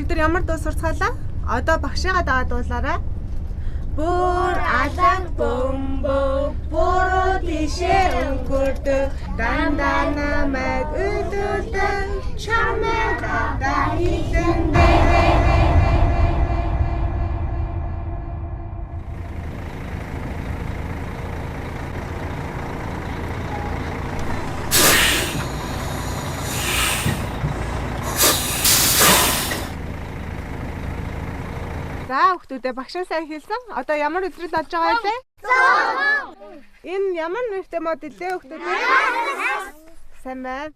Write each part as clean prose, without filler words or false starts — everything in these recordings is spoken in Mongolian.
Өчигдөр ямар дуу сурцгаалаа? Одоо багшигаа дагаад дуулаарай. Бүр алан бомбо буруу тишээ өнгөрдөг дандаа намайг өдөрдөг чамайг даа хийдэн. За хүүхдүүдээ багшаа сайн хэлсэн. Одоо ямар өдрөл болж байгаа вэ? Энэ ямар нэртэй модел вэ хүүхдүүдээ? Сайн байна.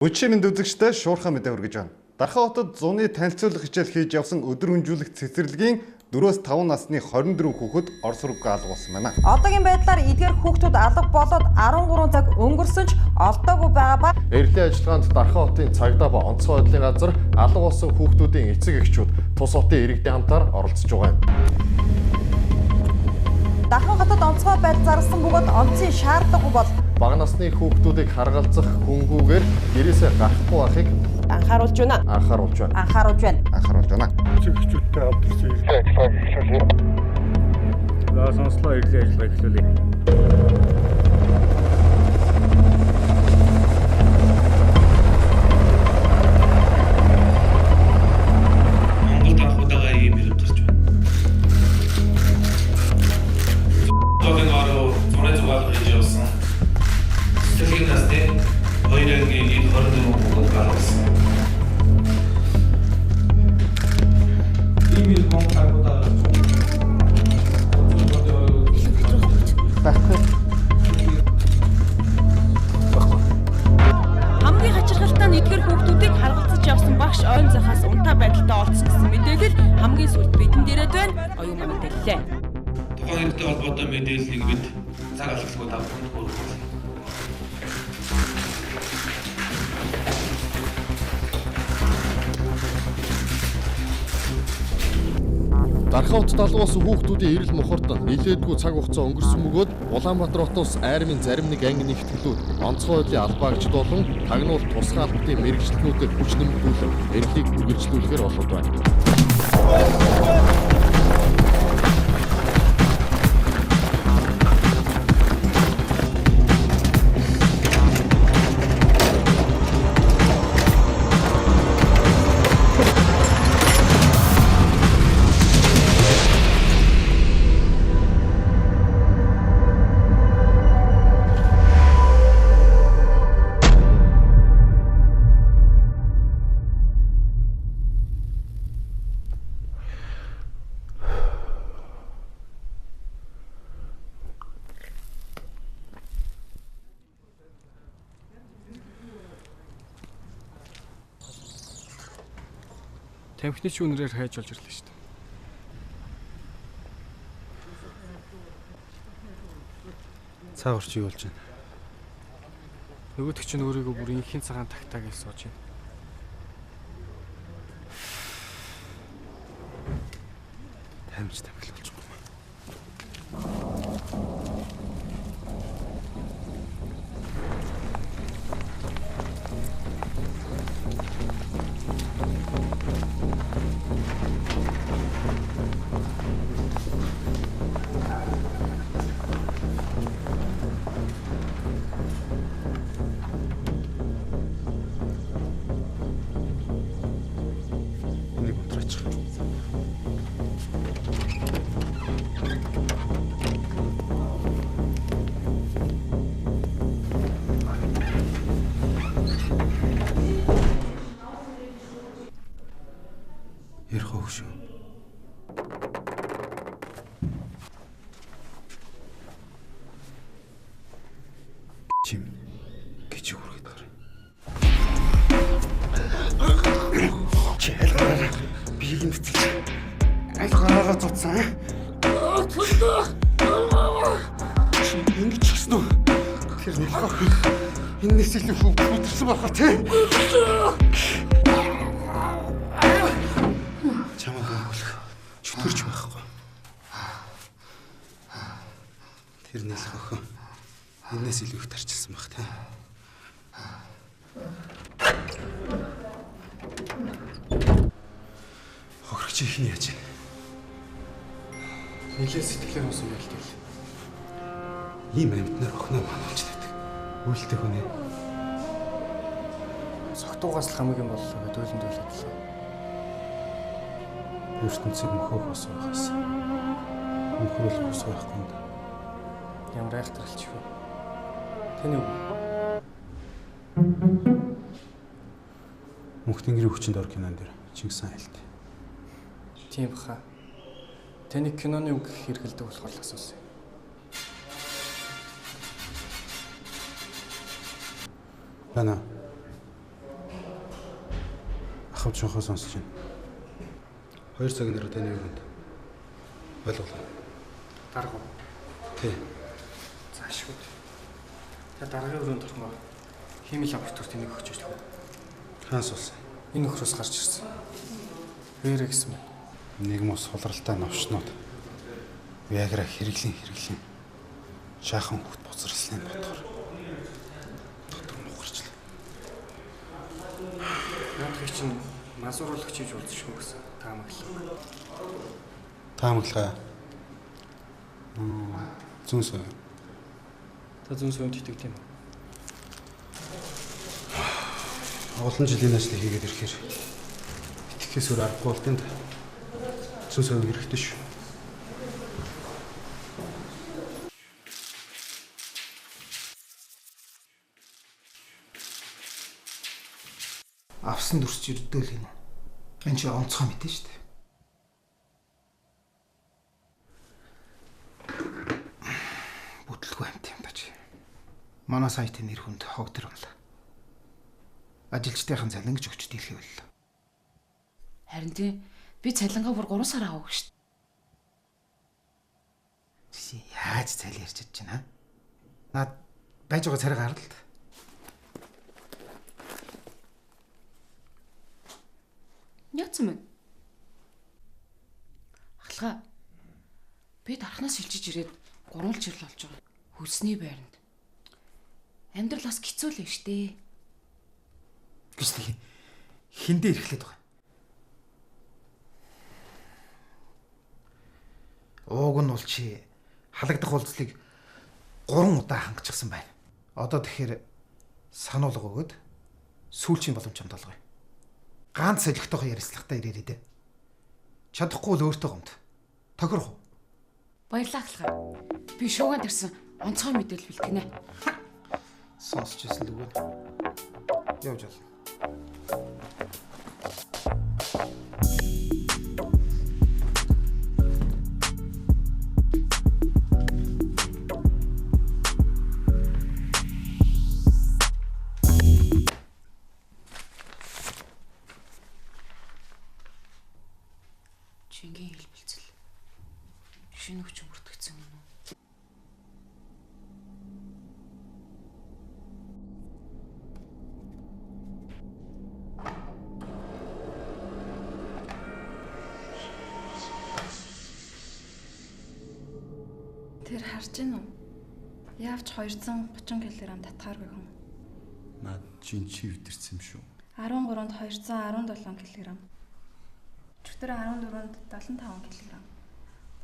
Өчигдөр минь үзэгчтэй шуурхай мэдээ хүргэж байна. Дархан хотод зуны танилцуулах хичээл хийж явсан өдөр өнжүүлэх цэцэрлэгийн 4-5 насны 24 хүүхэд Орос руу алга болсон байна. Одоогийн байдлаар эдгээр хүүхдүүд алга болоод 13 цаг өнгөрсөн ч олдоогүй байгаа ба эрдэнэ ажиллагаанд Дархан хотын цагдаа ба онцгой байдлын газар алга болсон хүүхдүүдийн эцэг эхчүүд тус хотын иргэдийн хамтаар оролцож байгаа юм. Дархан хотод онцгой байдал зарласан бөгөөд онцгийн шаардлагагүй бол бага насны хүүхдүүдийг харгалзах хүнгүүгээр гэрээсээ гарахгүй байхыг анхааруулж байна. Зөвхөсчүүдтэй хамтарсан иргэдийн ажиллагааг эхлүүлье. За сонслоо иргэдийн ажиллагааг эхлүүлье. Монгол анхудаага ийм хэрэг гарч байна. Зовын ороо зураг зугаалгаж хийж явсан. Сэтгэлийн насны 2-ын 24 хүүхэд гарсан. Хамгийн хачирхалтай нь эдгээр хүүхдүүдийг харгалзаж явсан багш ойн захаас унтаа байдалтай олцсон гэсэн мэдээлэл хамгийн сүүлд бидэнд ирээд байна. Оюун маань мэдээллээ. Тухайн хэрэгтэй холбоотой мэдээллийг бид цаг алхалгүй давтамж хүргүүлсэн. Дархан хотод алга болсон хүүхдүүдийн эрэл мухарт нэлээдгүй цаг хугацаа өнгөрсөн бөгөөд Улаанбаатар хотоос айрмын зарим нэг анги нэгтгэлүүд онцгой байдлын албаагчид болон тагнуул тусгай албатын мэрэгчлэнүүдэд хүч нэмэгдүүлэн эрхлийг үргэлжлүүлэхээр болоод байна. Тамхины шүүнрээр хайж болж ирлээ шүү дээ. Цаагаар чи юу болж байна? Нөгөөдөг чинь өөрийгөө бүр инхийн цагаан тагтаа гэж сууж байна. Тамиж тамхил болчихгүй юм. Энийг унтраач. Ярих уу шүү. Чим гэж үргэлж гараа. Чэлгараа бийг нэцэл. Аль гараагаа цуцсан. Ингэж хийсэн үү? Тэр нэлхөө. Энэс илүү хүчтэй байхаа тий. Чамаа хөлөх. Чөтгөрч байхгүй. Тэр нэлхөө. Энэс илүү их тарчилсан байх тий. Хохирч ихний яаж байна? Нилээ сэтгэлээр хоосон байлтай. Ийм амьтнаар охиноо мануулж байдаг. Үйлдэх хүнээ. Согтуугаас л хамгийн боллоо гэдээ үйлэнд байлаа. ертөнцийг мөхөөх ус байхаас мөхрөл ус байхгүй юм да. Ямар айхтарч вэ? Таны үг. Мөнхтөнгөрийн хүчинд ор кинон дээр Чингис хаан айлт. Тийм баха. Таны киноны үг хэрэгэлдэг болохоор л асуусан. Бана. Ахав чонхоо сонсож байна. 2 цагийн дараа таны үгэнд ойлголоо. Дарга. Тий. Заашгүй. Та даргын өрөөнд орхоо. Химийн лаборатори тэнийг өгч байгаа. Хаанс улсан? Энэ нөхрөөс гарч ирсэн. Вэрэ гэсэн байна. Нэг мос сулралтай новшнууд. Виагра хэрэглэн. Шаахан хөвт боцорслын бодгоор. Дотор нухарчлаа. Наадхыг чинь мазууруулах чийж уулзшгүй гэсэн таамаглал. Таамаглаа. Зүнс. Та зүүн сувд итгэдэг юм уу? Олон жилийн ажлыг хийгээд ирэхээр итгэхээс өөр аргагүй бол тэнд зүүн сувд хэрэгтэй шүү. Авсан дүрсч ирдэл энэ. Энэ чи онцгой мэдэн шүү дээ. Бүтлгүй амт юм даа. Манай сайтын нэр хүнд хог төр онлоо. Ажилчдынхан цалин гэж өгч дийлхий боллоо. Харин тийм би цалингаа бүр 3 сар авах шүү дээ. Чи яаж цалин ярьж чадж байна? Наад байж байгаа царайг харал л. Яцсан бэ? Ахлага. Би дарахнаас шилжиж ирээд 3 жил болж байгаа. Хөлсний байранд. Амьдрал бас хэцүү л штэ. Гэж тийм хиндэ ирэхлээд байгаа. Ууг нь бол чи халагдах уулзлыг 3 удаа хангачихсан байна. Одоо тэгэхээр сануулга өгөөд сүүлчийн боломж амдалгая. Ганц солихтойгоо ярилцлагатай ирээрээ дээ. Чадахгүй л өөртөө гомд. Тохирох уу? Баярлалаа ахлага. Би шууган тарсан онцгой мэдээлэл бэлтгэнэ. Сонсч ирсэн л үгүй. Явж болно. Чингийн хэлбэлцэл. Шинэ хүч бүртгэгдсэн юм уу? Тэр харж гин үү? Яавч 230 кг татгааргүй хүн. Наад чинь чи өдөрсөн юм шүү. 13-нд 217 кг. Өчигдөр 14-нд 75 кг.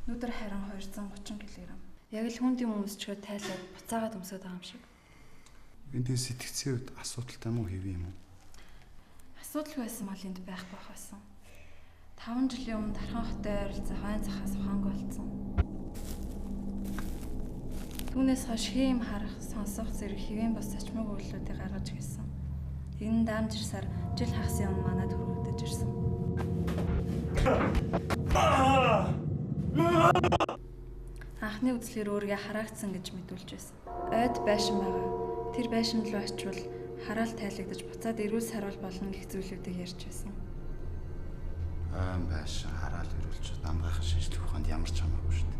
Өнөөдөр харин 230 кг. Яг л хүнд юм өмсчгөө тайлаад буцаагаад өмсөд байгаа юм шиг. Энд сэтгцийн үед асуудалтай юм уу хэвээ юм уу? Асуудал байсан бол энд байхгүй байсан. 5 жилийн өмнө Дархан хотын ойролцоо хойн захаас ухаангүй болсон. Түүнээс хойш хийм харах, сонсох зэрэг хэвэн бос сачмаг үйлдэлүүдийг гаргаж ирсэн. Энэ даамж ирсаар жил хагасын өмнө манад хүргэгдэж ирсэн. Анхны үзлэхээр өөрийгөө хараагдсан гэж мэдүүлж байсан. Ойд байшин байгаа. Тэр байшин руу очивол хараал тайлагдаж буцаад эрүүл сарвал болно гэх зүйлүүдийг ярьж байсан. Байшин хараал ирүүлж дамгайхан шинжлэх ухаанд ямар ч хамаагүй шүү дээ.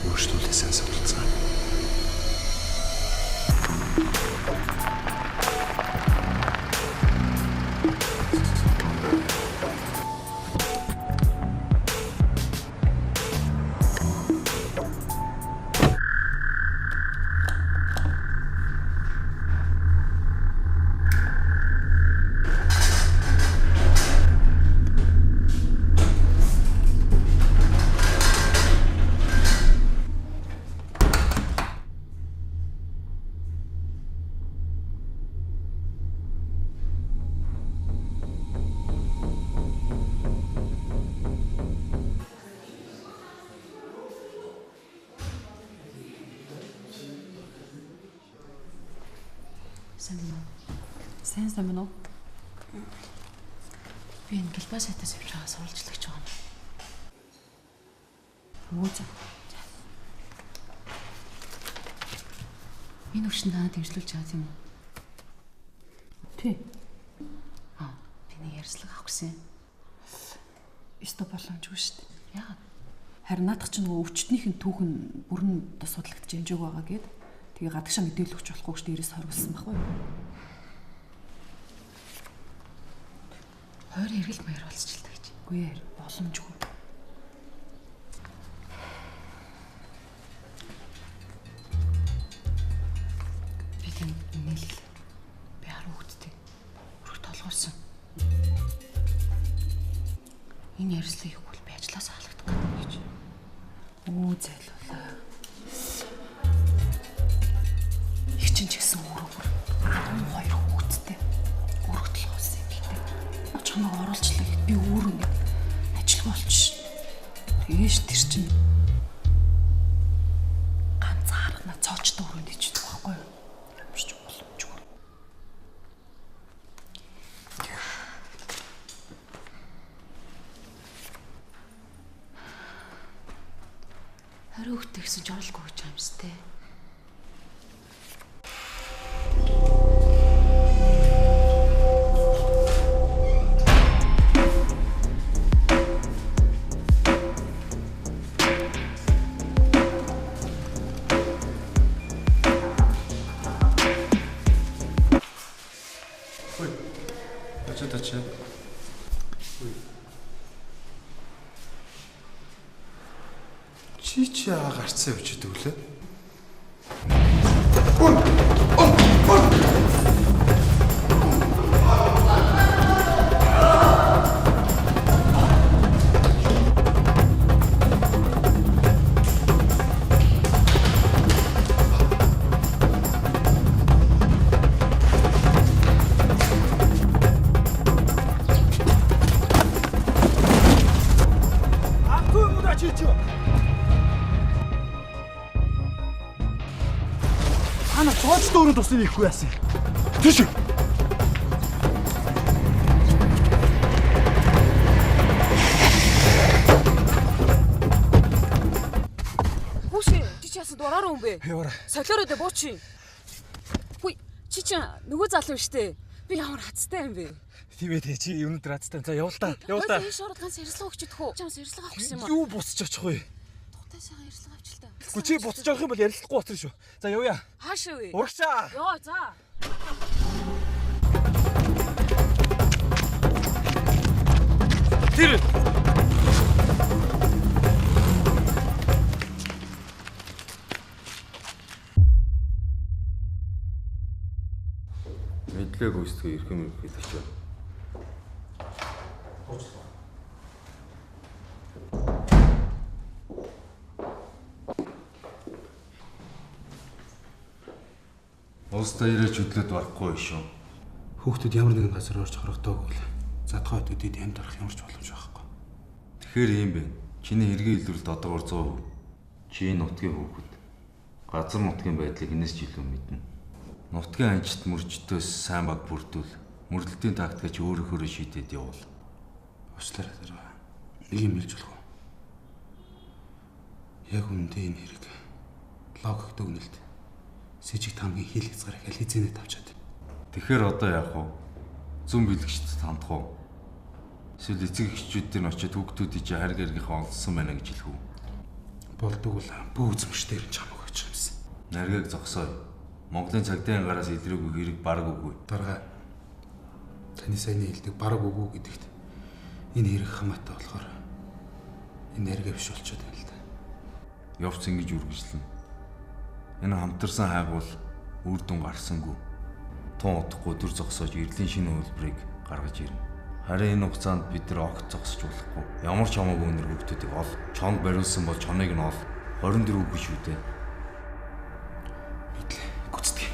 Өөрчлөлтөөс асуулцгаа. Сайн мөн үү? Би энэ гэлбас хатаас явж байгаа сурвалжлагч байгаа юм. Өөзөө. Энэ өвчин танаа дэмжлүүлж байгаа юм уу? Тий. Би нэг ярьслаг авах гэсэн. Өстө боломжгүй шүү дээ. Яагаад? Харин наадах чинь нөгөө өвчтнийхэн түүхэн бүрэн судлагдж хэмжээг байгаа гэд. Тэгээ гадагшаа мэдээлэл өгч болохгүй гэж дээрээс хорволсон байхгүй юу? Хоёр эргэл маяр болцчихлаа гэж. Үгүй ээ, боломжгүй. Би тэнд нэл би харуу хөвгдтэй. Өрх толгоорсон. Энэ ярьслыг ихгүүл би ажиллаас халагдах гэдэг гэж. Зайлуулаа. Их чинь ч гэсэн өөрөө 12 хүүхэдтэй. Өргөдөл болсон юм гэлтэй. Чамайг оруулчлаа гэд би өөр ингэ ажил болчих. Тэгэж тэр чинь ганцаархнаа цоочтой өрөөнд ичдэг байхгүй юу? Ямар ч боломжгүй. Харин хөхтэй гэсэн ч оруулгүй гэж юм сте. Чи гарцсан явчихдаг үлээ. Цоочтой өрөөнд тусныг ихгүй яасан. Тийш. Хүүшээ, чи ч ясад ураараа юм бэ? Яваа. Солиороо дэ буучин. Хүй, чи ч нөгөө залуу штэ. Би ямар хацтай юм бэ? Тийм ээ, чи өнөдөр хацтай. За явал та. Явал та. Энэ шород ганц ярьслага өгч идэх үү? Чамс ярьслага авах гэсэн юм аа. Юу буцаж очих вэ? Тухтай сайхан ярьслага авч л та. Гү чи буцаж явах юм бол ярилцлахгүй боцсон шүү. За явъя. Хаашаа вэ? Урагшаа. Йоо, за. тэр. Мэдлэг гүйцэтгэх эрхэм гэдэг чинь. Улстай ирээч хөдлөд барахгүй шүү. Хүүхдүүд ямар нэгэн газар орж хорогдоогүй л задгаа хөдөд ямд орох ямар ч боломж байхгүй. Тэгэхээр юм бэ. Чиний хэргийн илрэлт одоогор 100%. Чи нутгийн хүүхэд. Газар нутгийн байдлыг энэс ч илүү мэднэ. Нутгийн анчт мөрчтөөс сайн баг бүрдүүл. Мөрлөлтийн тактикаа чи өөрөөр шийдээд явуул. Уучлаарай зэрэг. Нэг юм хэлж болох уу? Яг үндэ энэ хэрэг логик дүгнэлт. Сэжиг тамгийн хил хязгаарыг аль хэзээ тавчаад. Тэгэхээр одоо яах вэ? Зүн бэлгчд хандах уу? Эсвэл эцэг эхчүүд нь очиод хүүхдүүдийн чи хариг харгийнхаа олсон байна гэж хэлэх үү? Болдог л бүү үзмжтэр чамаг гэж юмсан. Наргийг зогсооё. Монголын цагдаагийн гараас илрээгүй хэрэг бараг үгүй. Дарга. Таны сайн хэлдэг бараг үгүй гэдэгт энэ хэрэг хамаатай болохоор энэ наргээ биш болчиход байна л да. Явц ингэж үргэлжлэнэ. Энэ хамтарсан хайгуул үр дүн гарсангүй. Тун удахгүй дүр зогсоож эрдлийн шинэ хөлбрийг гаргаж ирнэ. Харин энэ хугацаанд бид нар огт зогсож болохгүй. Ямар ч хамаагүй өнөр хүүхдүүдийг ол. Чонд бариулсан бол чоныг нь ол. 24 үг шүү дээ. Мэдлээ. Гүцдэг.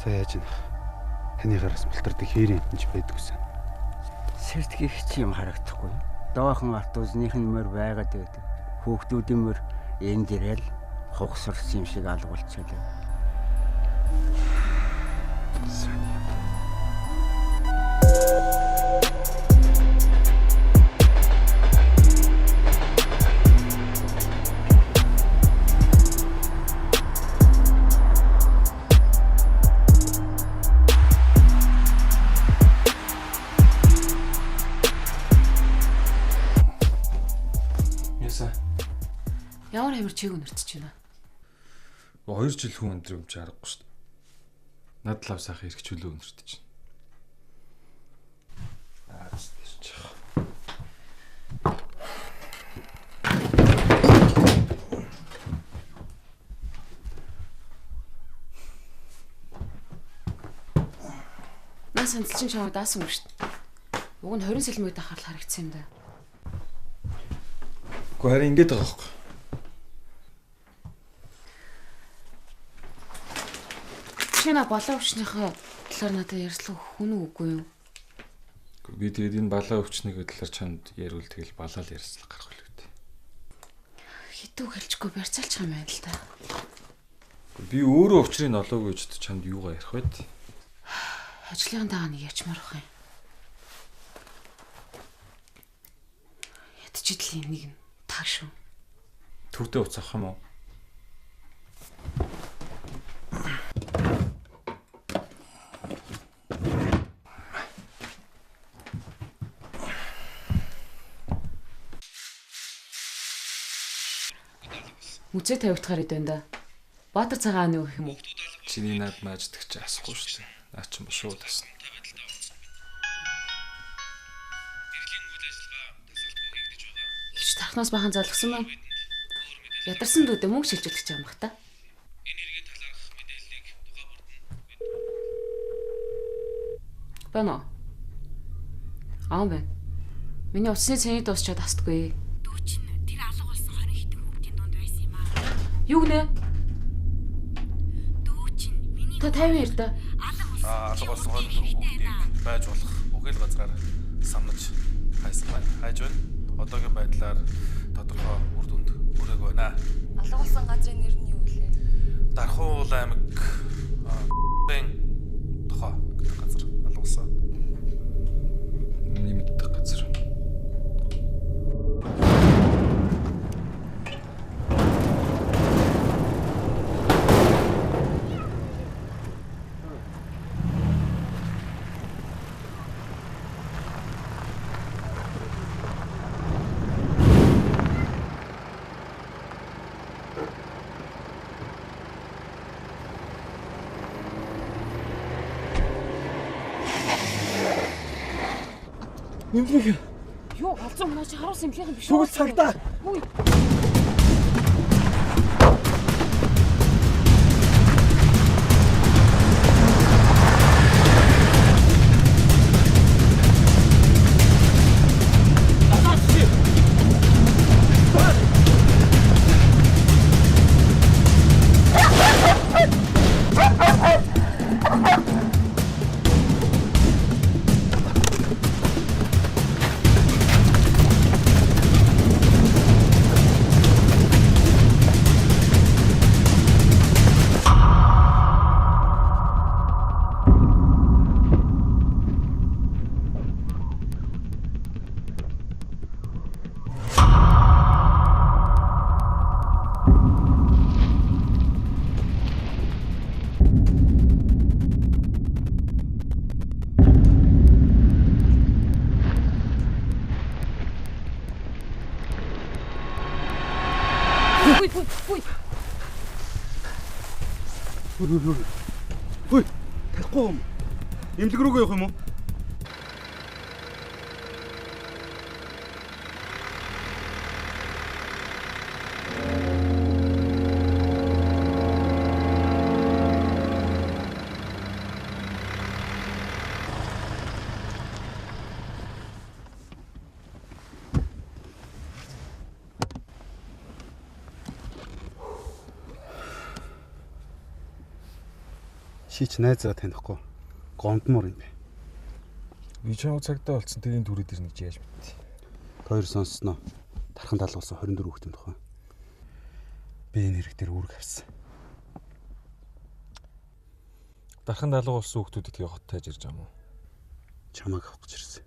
Яаж юм? Таны гараас мултардаг хээрийн амтч байдаг үсэн. Сэртгэх ч юм харагдахгүй. Доохон автобусных нь мөр байгаад байдаг. Хүүхдүүдийн мөр энд ирэл хугсарсан юм шиг алгуулчихлаа. Ямар хэмэр чиг өнөртөж байна. 2 жил хүн өндөр юм чи харахгүй шүү дээ. Над лав сайхан эргчүүлээ өнөртөж байна. Нас онцлчин чамд даасан юм шүү дээ. Уг нь 20 сэлмэд ахаар харагдсан юм да. Гэхдээ харин ингэж байгаа байхгүй. Чиний балаа өвчнийхээ талаар надад ярьслах хүн үгүй юу? Би тэгээд энэ балаа өвчнийхээ талаар чамд ярил тэгэл балаа л ярьслах гарах л үү. Хитүү хэлчихгүй барьцаалчих юм байна л та. Би өөрөө өвчрийг олоогүй ч чамд юугаа ярих вэ? Ажлын дагаа нэг ячмаар бах юм. Ядчидлын нэг нь таа шүү. Төвдөө уцаах юм уу? Үцээ тавигдахаар идэв да. Баатар цагаан юу гэх юм уу? Чиний над мааждаг чи асахгүй шүү дээ. Наа ч юм шууд асна. Ич тархнаас бахан залгсан байна. Ядарсан дүүдээ мөнгө шилжүүлэх юм бах та. Энергийн талаарх мэдээллийг тухай бүрдэн Бано. Аа бэ. Миний усны цэний дуусчаад хастгүй. Дүүчин тэр алга болсон 20 хэдэн хүүхдийн дунд байсан юм аа. Юу гэнэ? Дүүчин миний Та 50 ярь да. Алга болсон 20 хүүхдийг байж болох бүхэл газраар самнаж хайсан байна. Хайж байна. Одоогийн байдлаар тодорхой үр дүн хүнд өрөөг байна. Алга болсон газрын нэр нь юу вэ? Дархуул аймаг тохоо гэдэг газар алга болсон. Нэмэгдэх газар. Нэмлэг. Юу галзуу манайч харуулсан эмнэлгийн биш үү? Түгэл цагдаа. Үгүй. Ой, тахгүй юм. Эмнэлэг рүүгээ явах юм уу? Шийч найзгаа танихгүй. Гомдмор юм бэ. Би ч цагтаа болцсон тэрийн дүрээ дэр нэг яаж мэдтий. Хоёр сонссноо. Тархан талгуулсан 24 хүүхдийн тухай. Би энэ хэрэг дээр үүрэг авсан. Дархан далуу болсон хүүхдүүд идгээ хот тааж ирж байгаа юм уу? Чамайг авах гэж ирсэн.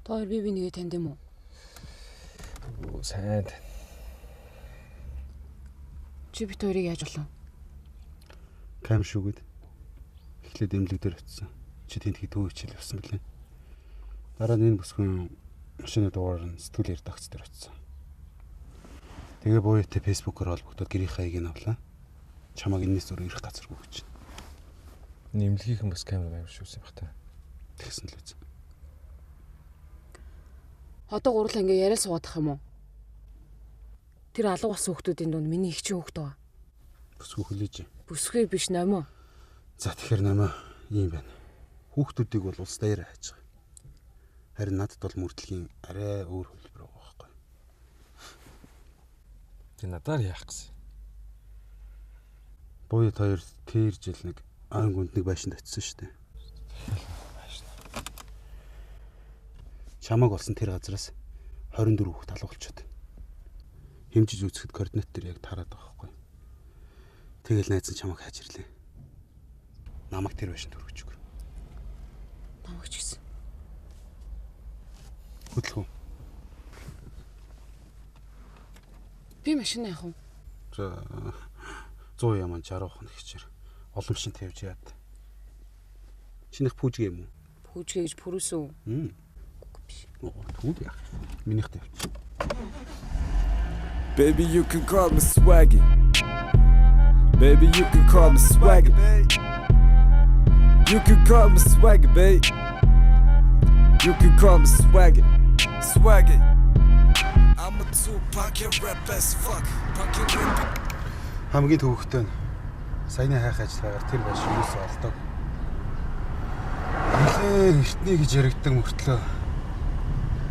Тоор би нэгээ танд юм уу? Сайн. Чи бит хоёрыг яаж болов? Кам шүүгээд эхлээд эмнэлэг дээр очсон. Чи тэнд хідөө хичээл явсан билээ. Дараа нь энэ бүсгүйн машины дугаар нь сэтгүүл ярдагц дээр очсон. Тэгээ буйтай фэйсбүүкээр холбогдоод гэрийн хаягийг авлаа. Чамайг энэс зур ирэх газаргүй гэж. Нэмлэгийнхэн бас камер амар шүүсэн юм бах та. Тэгсэн л үз. Одоо гурлаа ингээ яриа суугадах юм уу? Тэр алга болсон хүүхдүүдийн дунд миний их чинь хүүхд байгаа. Бүсгүй хүлээж. Бүсгүй биш номоо. За тэгэхээр номоо ийм байна. Хүүхдүүдийг бол улс даяар хайж байгаа. Харин надад бол мөрдлөгийн арай өөр хөлбөр байгаа байхгүй. Тэ надаар яах гэсэн. Буйд хоёр тэр жил нэг айн гүнд нэг байшинд очсон шүү дээ. Чамаг болсон тэр газараас 24 хүүхд алга болчиход. Хэмжиж үзэхэд координат дээр яг тараад байгаа байхгүй. Тэгэл найз нь чамайг хайж ирлээ. Намайг тэр байшинд өргөж өг. Намайг ч гэсэн. Хөдлөх үү? Би машин яах вэ? За 100 яман 60 хоног хичээр. Олон машин тавьж яад. Чинийх пүүжгээ юм уу? Пүүжгээ гэж пүрүүсэн. Түүг яах. Минийх тавьчих. Baby, you can call me swaggy. Baby, you can call me swaggy. You can call me swaggy, babe. You can call me swaggy. Swaggy. I'm a Tupac and rap as fuck. Хамгийн төвөгтэй нь саяны хайх ажиллагаар тэр байш юус олдог. Нилээ эртний гэж яригддаг мөртлөө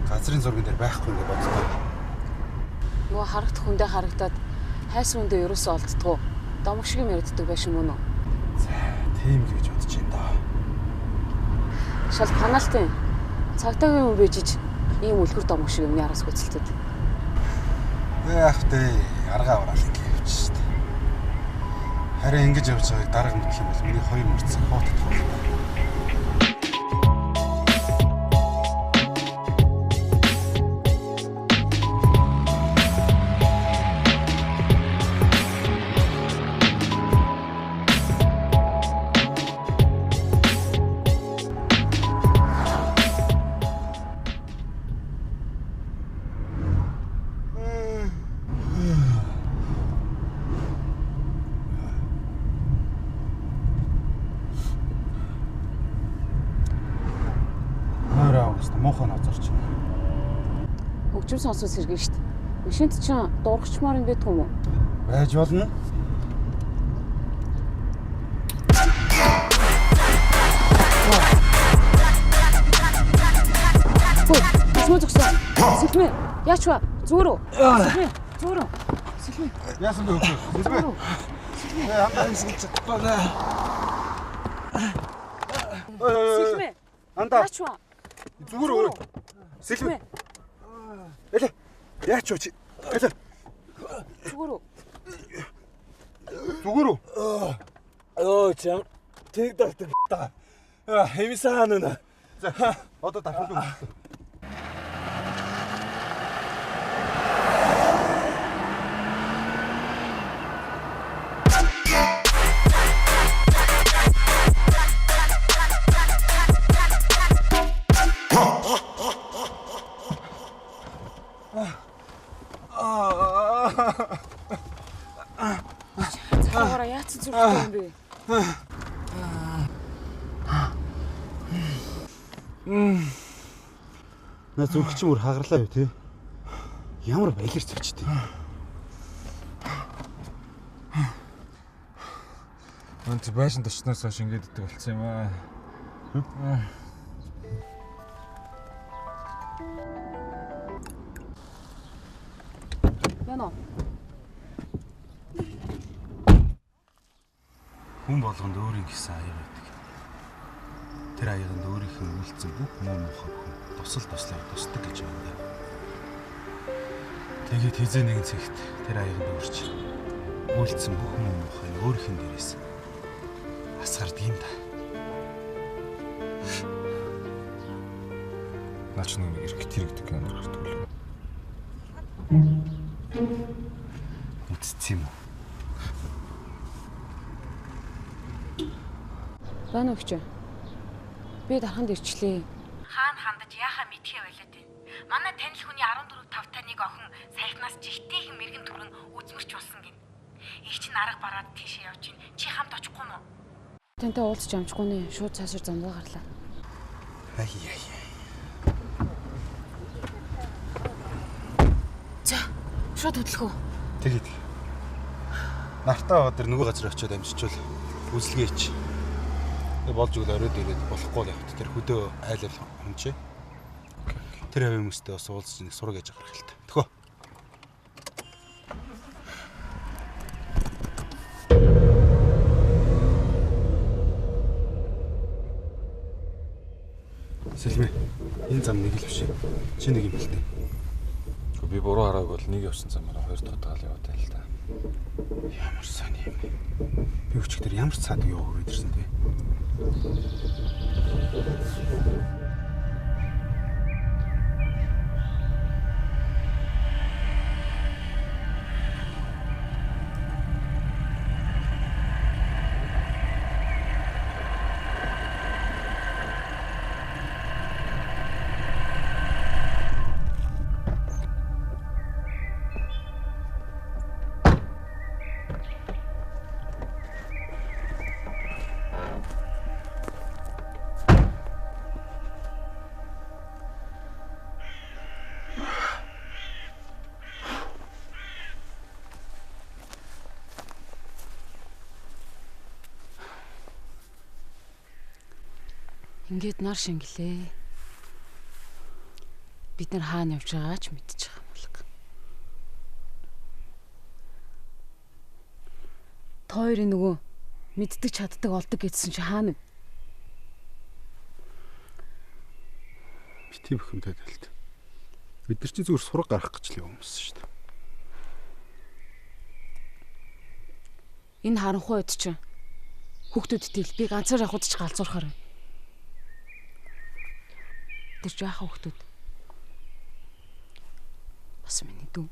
газрын зурган дээр байхгүй гэж боддог. Нөгөө харагдах хүндээ харагдаад хайсан хүндээ ерөөсөө олддгоо. Домог шиг юм ярьддаг байш юм уу? Тийм л гэж бодож байна даа. Шал панаалтын цагтаагийн юм бийж Ийм үлгэр домог шиг юмны араас хөцөлтөд. Яах вэ? Аргаа аваад ингэ явчих шүү дээ. Харин ингэж явж байгааг дарга мэдэх юм бол миний хоёр мөрцөн хоотод болно. Муухан азарч байна. Хөгжим сонсож сэргий штт. Машинт чинь дуурахчмаар юм бэ түм үү? Байж болно. Хөөе, бисмэ зогсоо. Сэлмэ, яач ба? Зүрөө. Сэлмэ, зүрөө. Сэлмэ. Яасан бэ хөөе? Сэлмэ. Амдаа сэлж байна. Сэлмэ. Андаа. Яач ба? Зүгээр өөр. Сэлмэ. Элэ. Яач вэ чи? Элэ. Зүгээр үү? Зүгээр үү? чам. Тэг дартаг та. Хэмисаан нэ. За, одоо давхар. Цаавара яац зүрхтэй юм бэ? На зүрх чинь өөр хагарлаа юу те? Ямар баялар цавчтэй. Онц байшин точноос хойш ингэж иддэг болсон юм аа. Яна. Хүн болгонд өөрийн гэсэн аяа байдаг. Тэр аяанд өөрийнхөө үйлцэн бүх муу мухаг хүн туслаар тусдаг гэж байна. Тэгээд хизээ нэгэн цагт тэр аяанд өөрч үйлцэн бүх муу мухаг өөрийнх нь дээрээс асгардаг юм да. Наач нэг эргэт хэрэгдэг юм гардаг л. Үтцсэн юм уу? Баан өгч. Би дарханд ирчлээ. Хаан хандаж яхаа мэдхээ байлаад байна. Манай танил хүний 14-5-1 охин саяхнаас жигтэйхэн мэрэгэн төрөн үзмэрч болсон гин. Их чинь арга бараад тийшээ явж гин. Чи хамт очихгүй мó? Тантай уулзч амжихгүй нэ. Шууд цаашаар замдаа гарлаа. Ай. За, шууд хөдлөх үү? Тэгээд. Нартаа өдөр нөгөө газар очиод амжичвал үзлгээч. Болж өгөл оройд ирээд болохгүй л явт. Тэр хөдөө айлал хончээ. Тэр авийн хүмүүстэй бас уулзч нэг сураг яаж гарах хэлтэй. Төхөө. Сэлмэ. Энэ зам нэг л биш. Чи нэг юм хэлтэй. Би буруу хараагүй бол нэг явсан замаараа хоёр дахь таал яваатай л да. Ямар сони юм бэ? Би өчигдөр ямар цаад юу өгөөд ирсэн бэ? Ингээд нар шингэлээ. Бид нар хаана явж байгаагаа ч мэдчих юм болго. Тойрын нөгөө мэддэг чаддаг олдог гэдсэн чи хаана вэ? Би тийм их юмтай талт. Бид нар чи зүгээр сураг гарах гэж л юмсан шүү дээ. Энэ харанхуй үед чинь хүүхдүүдтэй л би ганцаар явахд ч галзуурхаар байна. Тэр жаахан хүүхдүүд. Бас миний дүү.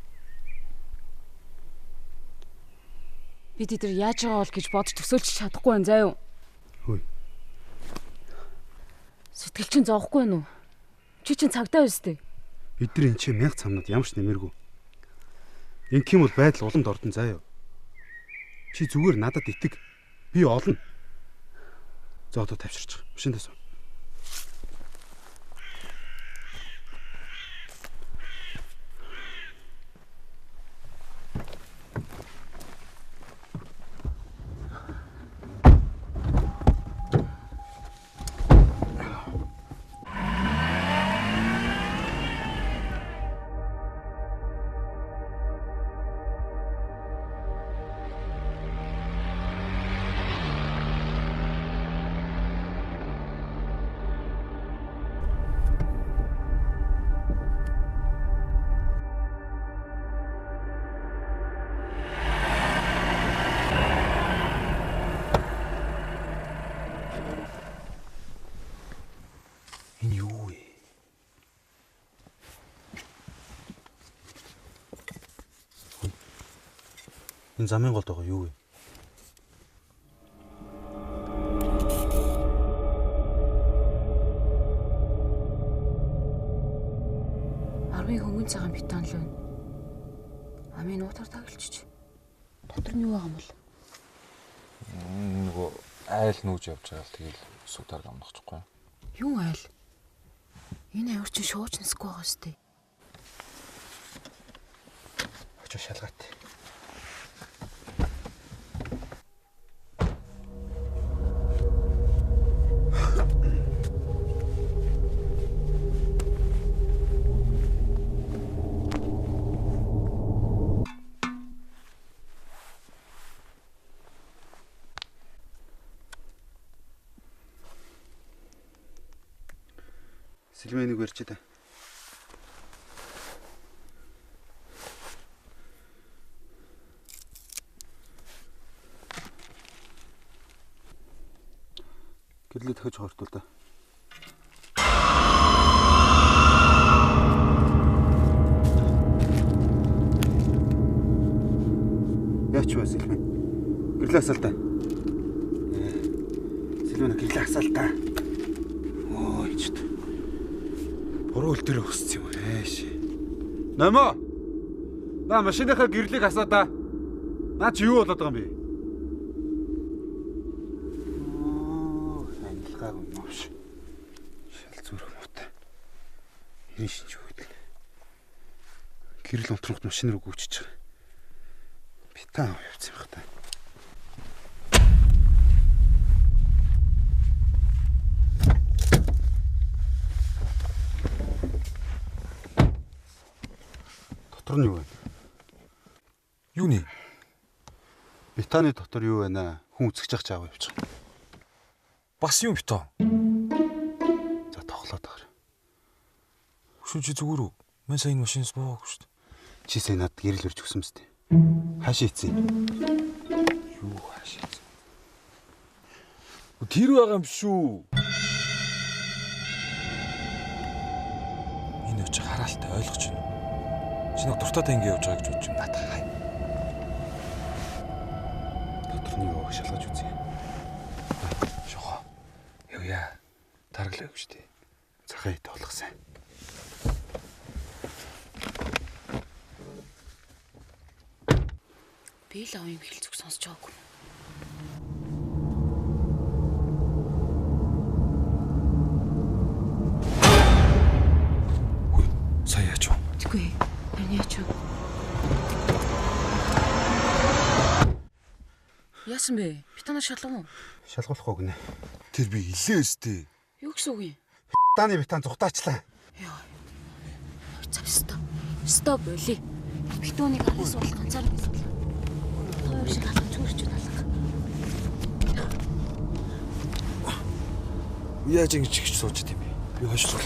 Бид эдгээр яаж байгаа бол гэж бодож төсөөлж чадахгүй байна заа юу? Хөөе. Сэтгэл чинь зовхгүй байна уу? Чи чинь цагдаа байстэй. Бид нар энэ чи 1000 цамнууд ямар ч нэмэргүй. Ингэх юм бол байдал уламд ордон заа юу? Чи зүгээр надад итэг. Би олно. За одоо тавьширч. Машиндаа суу. Энэ замын голд байгаа юу вэ? Арвын хөнгөн цагаан бетон л байна. Амын уутар таглчих. Дотор нь юу байгаа юм бол? Нөгөө айл нүүж явж байгаа л тэгэл суудаар гамнахчихгүй. Юу айл? Энэ авир чинь шууч нэсгүй байгаа сте. Очоо шалгаат. Сэлмэнийг барьж та. Гэрлээ дахиж хортвол та. Яач вэ Сэлмэн? Гэрлээ асаал та. Сэлмэн гэрлээ асаал та. Ой ч. Буруу өл дээр өссөн юм ээш. Номоо. На машиныхаа гэрлийг асаа да. Наа чи юу болоод байгаа юм бэ? Хандлага гомш. Шал зүрх муутай. Энэ шинж юу гэдэг. Гэрэл онтронгот машин руу гүйчиж байгаа. Би таа явцсан байх та. Дотор нь юу вэ? Юуны? Бетаны дотор юу вэ? Хүн үцгэж явах чаав явчих. Бас юм бетон. За тоглоод байгаа. Шүн чи зүгээр үү? Мен сайн машинс боогүй шүү дээ. Чи сая надад гэрэл өрж өгсөн мэт. Хаашаа ийцэн? Юу хаашаа ийцэн? Тэр байгаа юм шүү. Энэ өч хараалтай ойлгож байна. Чи нэг дуртайтай ингэ явж байгаа гэж бодож байна. Надад хай. Дотор нь юу шалгаж үзье. Шохоо. Явъя. Дараглаа гэж тий. Захаа ит болгосон. Би л авын хэл зүг сонсож байгаагүй. Хөөе. Сая яач вэ? Тэггүй. Яач вэ? Яасан бэ? Бетоноор шалгав уу? Шалгуулахгүй гинэ. Тэр би илээ өстэй. Юу гэсэн үг юм? Таны бетон зүхтаачлаа. Яа. Стоп. Стоп өли. Бетоныг алаас бол ганцаар байсан. Хоёр шиг алах зүрч алах. Яаж ингэж чигч сууж дим бэ? Би хойш суул.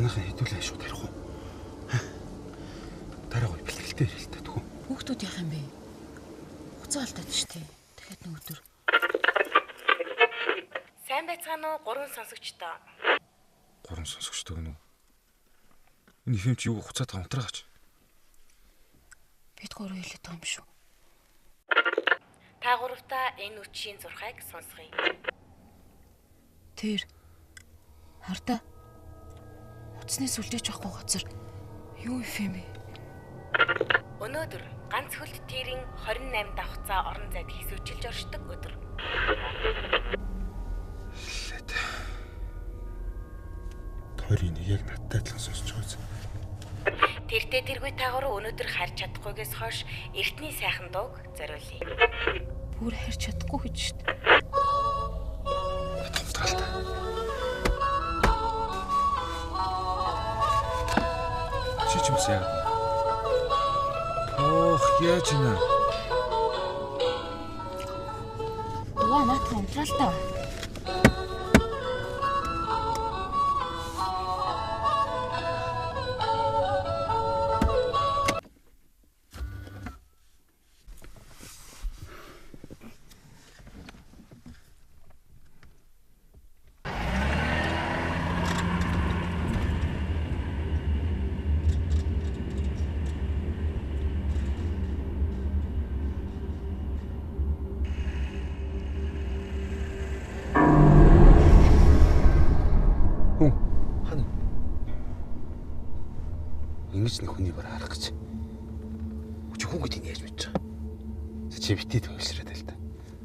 манайхан хэдүүлээ шууд ярих уу? Дараа гоё бэлтгэлтэй ярил л та тгүү. Хүүхдүүд яах юм бэ? Хуцаа алдаад штэ. Дахиад нэг өдөр. Сайн байцгаана уу гурван сонсогчдоо. Гурван сонсогчтой гэнэ үү? Энэ хэм чи юу хуцаад байгаа унтраач. Бид гурав хэлээд байгаа юм шүү. Та гуравтаа энэ үтшийн зурхайг сонсгоё. Тэр хардаа утасны сүлжээж авахгүй газар юу юм бэ? Өнөөдөр ганц хөлт тэрийн 28 дахь хуцаа орон зайд хийсвэчилж оршдог өдөр. Тойрын нэг яг надтай адилхан сонсож байгаа. Тэртээ тэргүй таагуур өнөөдөр харж чадахгүйгээс хойш эртний сайхан дууг зориулъя. Бүр харж чадахгүй гэж шүү дээ. Чи ч юмс яа. Ох, яаж ийна? Дуа наатах унтраалтаа. Ингэж нэг хүний бараа харах гэж. Чи хүн гэдгийг яаж мэдэж байгаа? Чи битээ төвлөрөөд л та.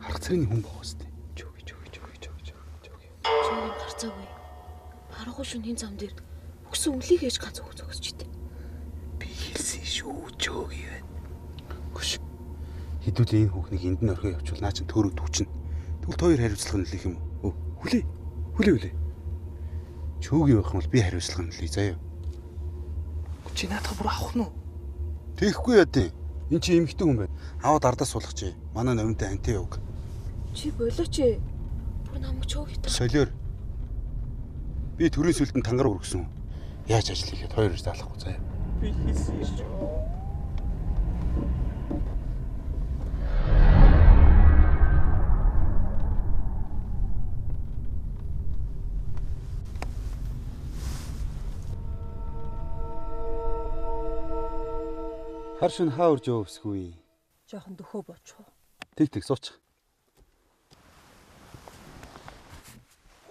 Харах царийн хүн байгаа үстэй. Жoogi. Чөгийн гарцаагүй. Харахгүй шүнийн зам дээр өгсөн үлийг ээж ганц өгсөж чийдэ. Би хэлсэн шүү жoogi байна. Гүш. Хэдүүлээ энэ хүүхнийг энд нь орхио явуул наа чин төөрөг дүүчин. Тэгвэл хоёр хариуцлага нөлөөх юм уу? Хүлээ. Жoogi байх юм бол би хариуцлага нөлөе заяа. Чи наадах бүр авах нь уу? Тэгэхгүй яа дээ. Энд чи эмэгтэй хүн байна. Аваад ардаас суулгач. Манай номинтой анти явг. Чи болооч ээ. Бүр намайг чөөг хитэ. Солиор. Би төрийн сүлдэнд тангараа өргөсөн. Яаж ажил хийгээд хоёр заалахгүй заяа. Би хийсэн шүү. Хар шин хаа урж өвсгүй. Жохон дөхөө боочих. Тэг суучих.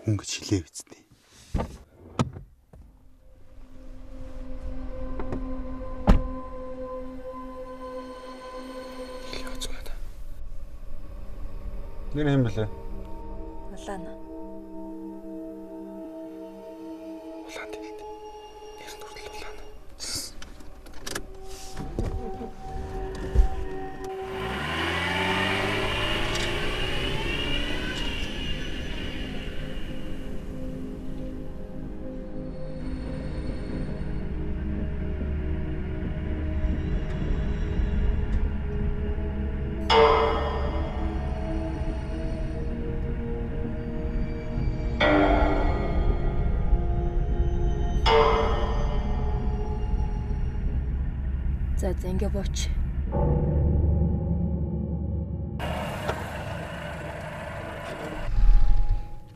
Хүн гэж хэлээ үсттэй. Нэр хэм блэ? Улаана. Улаан дээ. Нэр нүртэл улаана. За ингээ бооч.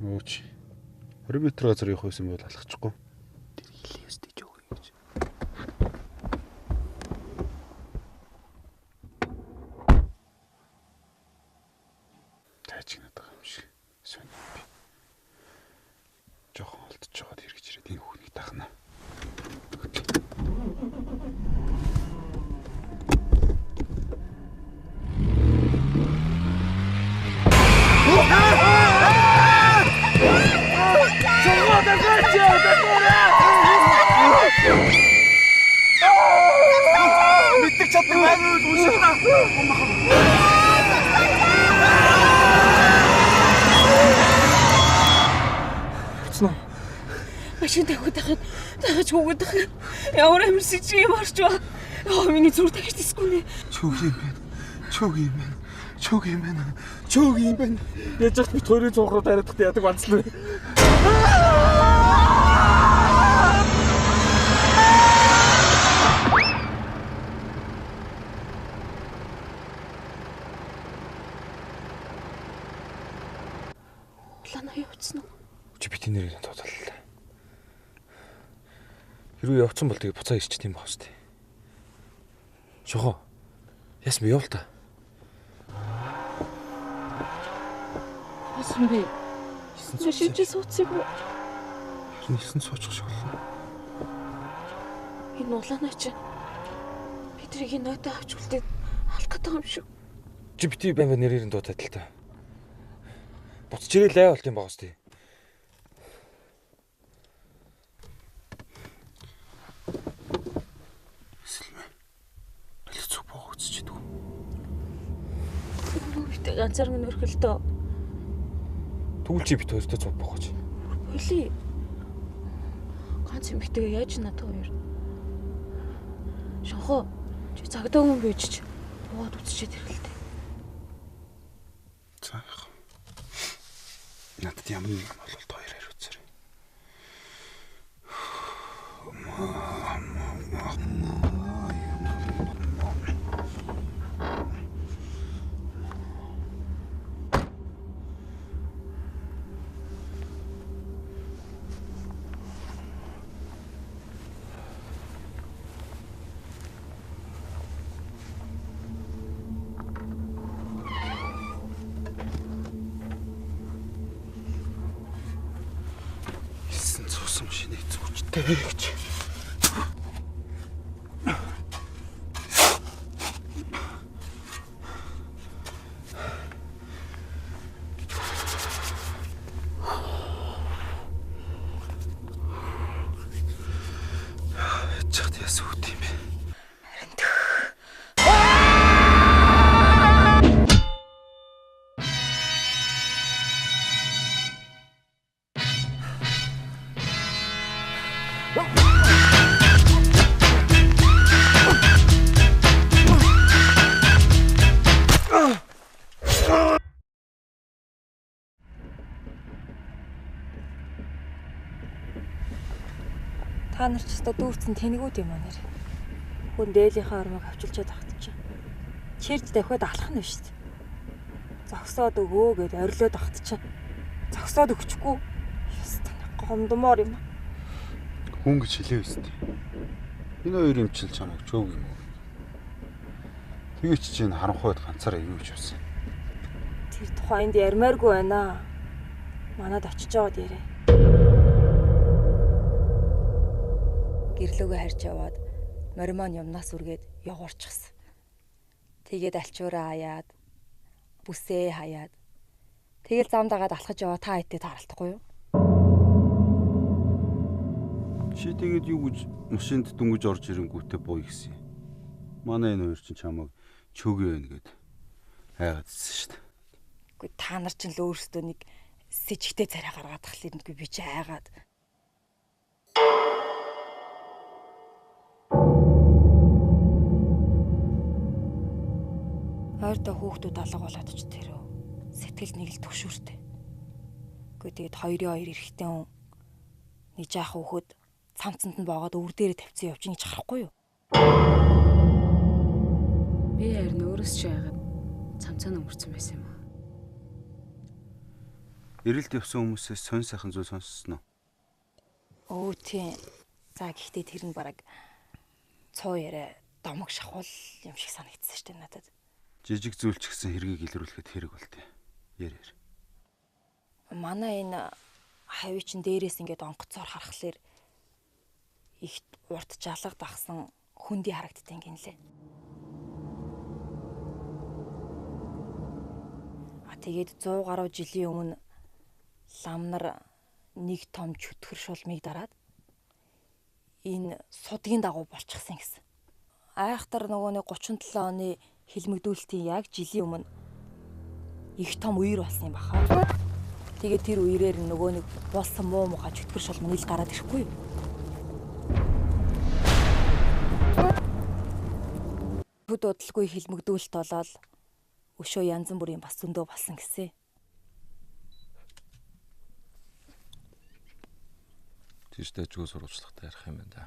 Ууч. 20 м газар явах байсан бол алхачихгүй. Тэр хэлээ өстэй жoogi гэж. Тайчнаад байгаа юм шиг. Сони би. Жохон олдож жоод эргэж ирээд энэ хүүхнийг тахна. Мэддэг чаддаг байна уу? Уншихна. Хэцнэ. Машин тавьдаг дахиж өгöd. Ямар амарсыг чи юм орч ба. Миний зүрх дахиж тисгүй нэ. Чөөг юм байна. Яаж ч бит хоёрын цонхроо дараадах яадаг банцлаа. улаанаа явуулсан уу? Чи битэн нэрээ тооцооллаа. Хэрвээ явцсан бол тэгээ буцаа ирчих тийм баах штэ. Шохоо. Ясм явал та. Яасан бэ? Шивж сууцыг уу? Нисэн суучих шиг боллоо. Энэ улаанаа чи бидрийг нойтой авч үлдээд алах гэдэг юм шүү. Чи бити баймаа нэрээр нь дуудаад л та. Буцаж ирээ лай болт юм баах штэ. Ганцаар минь өрхөлтөө. Тэгвэл чи бит хоёртой цуг бохооч. Хөлий. Ганц эмэгтэйгээ яаж надад хоёр. Шонхоо чи цагдаагүй юм байж чи боод үтчихэд ирэлтэй. За яах. Надад ямар нэг юм болол хоёр хариуцаар. Тэгэж. Чад яс үт юм бэ? Та нар ч өстө дүүрцэн тэнэгүүд юм аа нэр. Хүн дээлийнхээ ормыг авчилчаад ахтчих. Чирж давхиад алах нь биш үү? Зогсоод өгөө гэд орилоод ахтчих. Зогсоод өгчихгүй. Ястаа гомдмоор юм. Хүн гэж хэлээ өстэй. Энэ хоёр юмчил чамайг чөөг юм уу? Тэгэж чинь харанхуйд ганцаараа юу ч үсэн. Тэр тухайд ярмааргүй байна. Манад очиж яваад ярэ. Гэрлөөгөө харж яваад моримон юмнаас үргээд явуурчихсан. Тэгээд альчуураа хаяад бүсээ хаяад тэгэл зам дагаад алхаж яваа та хэдтэй тааралтахгүй юу? Чи тэгээд юу гэж машинд дүнгиж орж ирэнгүүтээ бууй гисэн. Манай энэ хоёр чинь чамайг чөөгөө байна гэд хайгаад ирсэн шүү дээ. Үгүй та нар ч л өөрсдөө нэг сэжигтэй царай гаргаад тахлаарнгүй би чи хайгаад. Ойртой хүүхдүүд алга болоод ч тэр сэтгэл нэг л төгшөөртэй. Үгүй тэгээд хоёрын хоёр эрэхтэн хүн нэг жаах хүүхэд цамцанд нь боогоод өвөр дээрээ тавьсан явж ингэж харахгүй юу? Би харин өөрөөс ч яагаад цамцаа өнгөрцөн байсан юм аа. Эрэлт явсан хүмүүсээс сонь сайхан зүйл сонссон уу? Өө тийм. За гэхдээ тэр нь бараг цоо яриа домог шахуул юм шиг санагдсан шүү дээ надад. Жижиг зүйл ч гэсэн хэргийг илрүүлэхэд хэрэг болтой. Яар. Манай энэ хавь чин дээрээс ингээд онгоцоор харахаар ихт урт жалгад ахсан хүндий харагддаг юм лээ. Тэгээд 100 гаруй жилийн өмнө ламнар нэг том чөтгөр шулмыг дараад энэ судгийн дагуу болчихсон гэсэн. Айхтар нөгөө нэг 37 оны хилмигдүүлэлтийн яг жилийн өмнө их том үер болсон юм баха. Тэгээд тэр үерээр нөгөө нэг болсон муу муха чөтгөр шулмыг ил гараад ирэхгүй юу? Хөд удалгүй хилмигдүүлэлт болоод өшөө янз бүрийн бас зөндөө болсон гэсэн. Тийш дэжгүй сурвалжлагатай ярих юм байна да.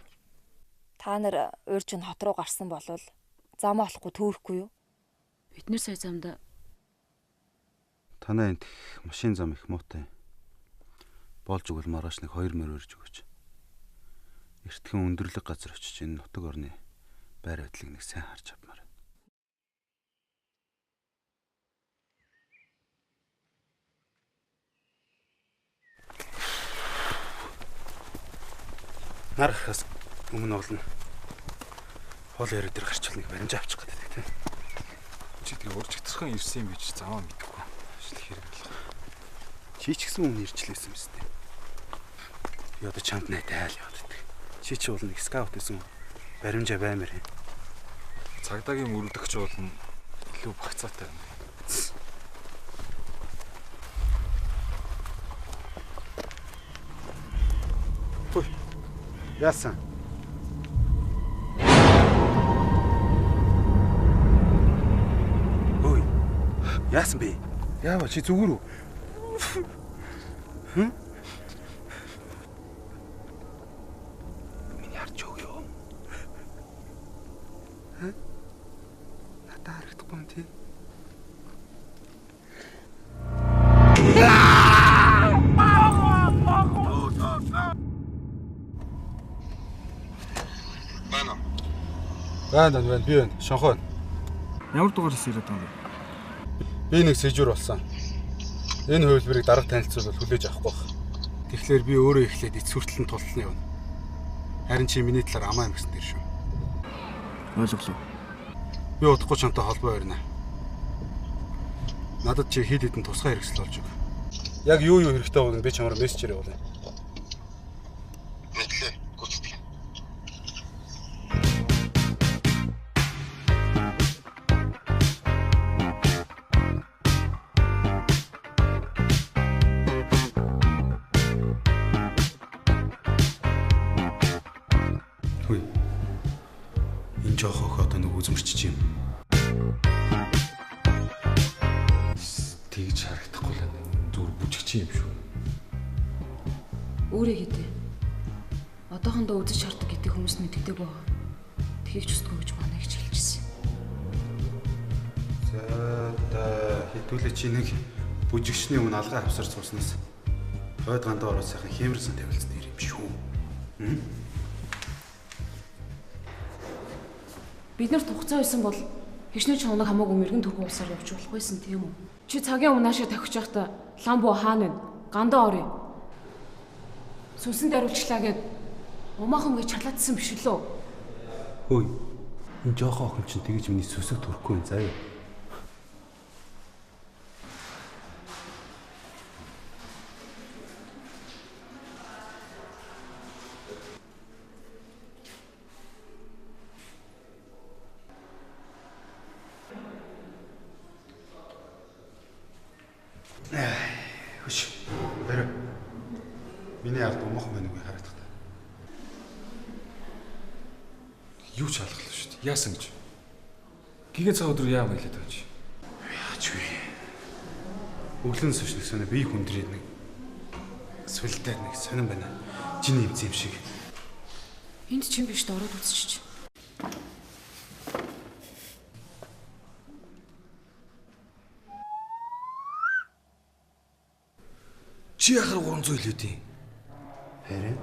Та нар уурж нь хот руу гарсан болвол зам олохгүй төөрөхгүй юу? Бид нэр сая замда танаа энд машин зам их муутай. Болж өгвөл маргааш нэг 2 мөр өрж өгөөч. Эртхэн өндөрлөг газар очиж энэ нутаг орны байр байдлыг нэг сайн харж авмаар. Нарахаас өмнө олно. Хоол яриа дээр гарчвал нэг баримжаа авчих гэдэг тийм. Чи тэгээ уржигдсхан ирсэн юм биш заваа мэдэхгүй. Ажил хэрэг алга. Чи ч гэсэн өмнө ирчлээсэн юм тест. Би одоо чамд найтай айл яваад байдаг. Чи ч бол нэг скаут гэсэн баримжаа баймаар юм. Цагдаагийн мөрөгдөгч бол илүү багцаатай юм. Хөөе. Яасан? Хөөе. Яасан бэ? Яава чи зүгээр үү? Хм? Байна. Би байна. Шонхоо. Ямар дугаараас ирээд байгаа юм бэ? Би нэг сэжүр болсон. Энэ хувилбарыг дарга танилцуулбал хүлээж авахгүй байх. Тэгэхээр би өөрөө эхлээд эц хүртэл нь тултална явна. Харин чи миний талаар амаа юмсан дээр шүү. Ойлголоо. Би удахгүй чамтай холбоо барина. Надад чи хэд хэдэн тусгай хэрэгсэл болж өг. Яг юу хэрэгтэй бол би чамаар мессежээр явуулъя. Мэдлээ. Гүцэтгэе. Хөөе. Энэ жоох охоо одоо нэг үзмэрчж юм. Тэгж харагдахгүй л зүр бүжигч юм шүү. Өөрөө хэдэ. Одоохондоо үзэж шаарддаг гэдэг хүмүүс мэддэг байгаа. Тхийгч устгүй гэж манай их хэлжсэн. За хитүүлээ чи нэг бүжигчний өмнө алгаа авсар цууснаас хойд гандаа ороод сайхан хэмэрсэн тавилсан нэр юм шүү. Бид нар тухцаа байсан бол хичнээн чоног хамаагүй мэрэгэн төрхөн усаар явж болох байсан тийм үү? Чи цагийн өмнө наашаа тавхиж байхдаа ламбу хаана вэ? Гандаа орё. Сүнсэн дариулчлаа гэд умаахан гэж чалаадсан биш лөө. Хөөе. Энэ жоохон охин чинь тэгэж миний сүсэг төрөхгүй юм заяа. Хөш. Бэр. Миний ард умах мань үгүй харагдах та. Юу ч алгалаа шүү дээ. Яасан гэж? Гигээ цаг өдөр яав хэлээд байгаа чи. Яач вэ? Өглөөс хойш нэг сонир бие хүндрээд нэг сүлдээр нэг сонирн байна. Жин имц юм шиг. Энд чинь биш дөрөд үзчих. Чи яхаар 300 хэлээдیں۔ Харин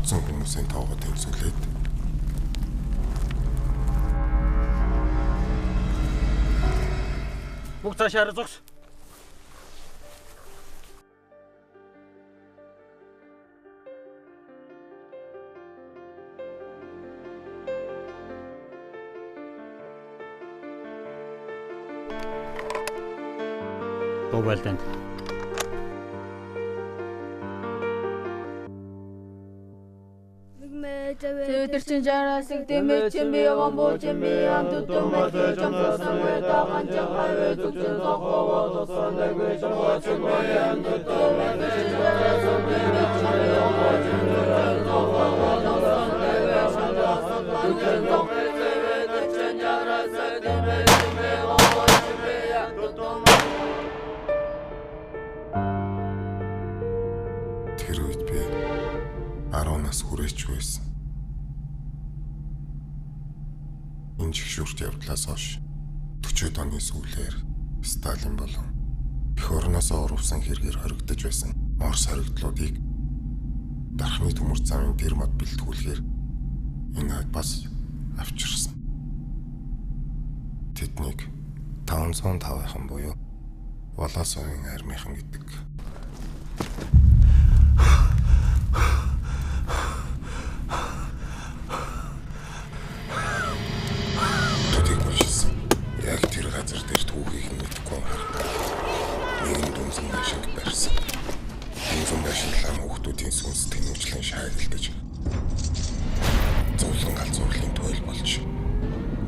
бодсон хүмүүсийн тоогоо тэнцвүүлээд Бүгд цаашаа зогс. Гобалданд. Төвдөрчин жарасыг дэмэчин би гомбочин би амтутун мэтэй жамсасан мэта ганчан хайвэ зүгчэн зоховоо тосон дэгвэ жамбочин мэтэй амтутун мэтэй жарасыг дэмэчин би гомбочин мэтэй зоховоо тосон дэгвэ жамбочин мэтэй төвдөрчин жарасыг дэмэчин би гомбочин би амтутун тэр үед би 10 нас хүрээч байсан. Энэ жигшүүрт явдлаас хойш 40 оны сүүлээр Сталин болон эх орноосоо урвсан хэрэгээр хоригдож байсан Орос хоригдлуудыг дархны төмөр замын дэр мод бэлтгүүлэхээр энэ хойд бас авчирсан. Тэднийг 505-ын буюу Волосовын армийнхан гэдэг. Яг тэр газар дээр түүхийг мэдгүй харагдав. Нэгэн дүнсэн машин барьсан. Дүнсэн машинлаа хүүхдүүдийн сүнс тэнүүжлэн шаагилдаж зовлон галзуурлын туйл болж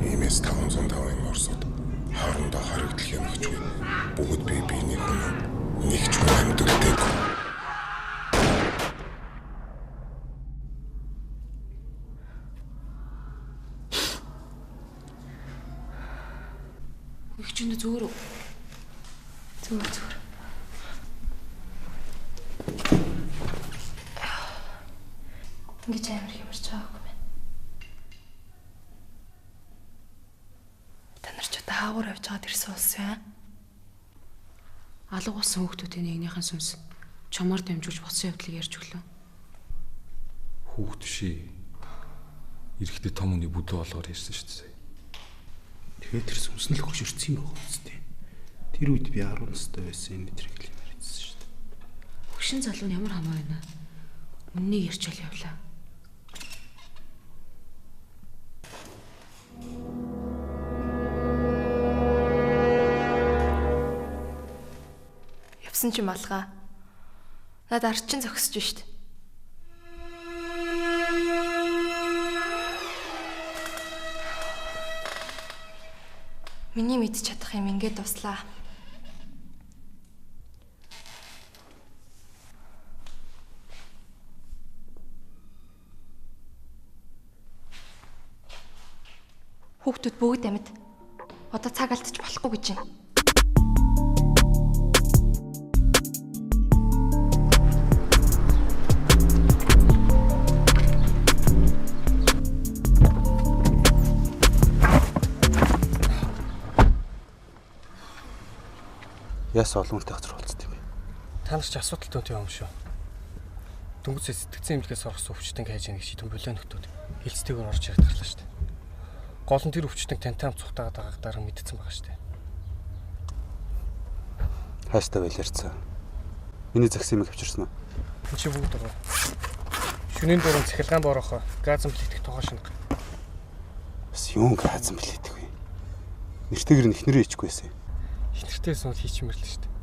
иймээс 505-ын Оросууд хоорондоо хоригдлын өгчгүй бүгд бие биений хүн нэг ч хүн амьдулдаг. Игчэнд зүгээр үү? Зүгээр. Ингэж амар хэмэрч байгаагүй байна. Та нар ч даавар авч чад ирсэн улс яа. Алга болсон хүүхдүүдийн нэгнийхэн сүнс чамаар дамжуулж боцсон явдлыг ярьж өглөө. Хүүхд бишээ. Ирэхдээ том хүний бүдүү олгоор ярьсан шүү дээ. Тэгээд тэр сүнснэл хөшөрсөн юм байна үстэй. Тэр үед би 10 настай байсан энэ мэдрийг л ярьсан шүү дээ. Хөшин залуу нь ямар хамаа байна. Үннийг ярьчаал явлаа. Явсан ч юм алгаа. Над арчин зогсож штт. Миний мэдчих чадах юм ингээд дуслаа. Хүүхдүүд бүгд амьд. Одоо цаг алдчих болохгүй гэж байна. Яс олонтой газар болцсон юм бэ? Та нар ч асуудал төнтэй юм шүү. Дөнгөж сэтгцэн эмнэлгээс орсон өвчтөн хайж яах гэж шийдэн болоо нөтөд хилцтэйгээр орж ирээд гарлаа шүү дээ. Гол нь тэр өвчтөнд тантай хамт цухтаагаад байгааг дараа мэдсэн байгаа шүү дээ. Хааштай байлаарцсан. Миний загсыг авчирсан уу? Энд чи бүгд байгаа. Шүнийн дуран цахилгаан борохоо газан плитик тоогоо шинг. Бас юун газан плитик вэ? Нэртэйгэр нь ихнэрээ ичгүй байсан. Ихнэртэйс бол хийчмэрлээ шүү дээ.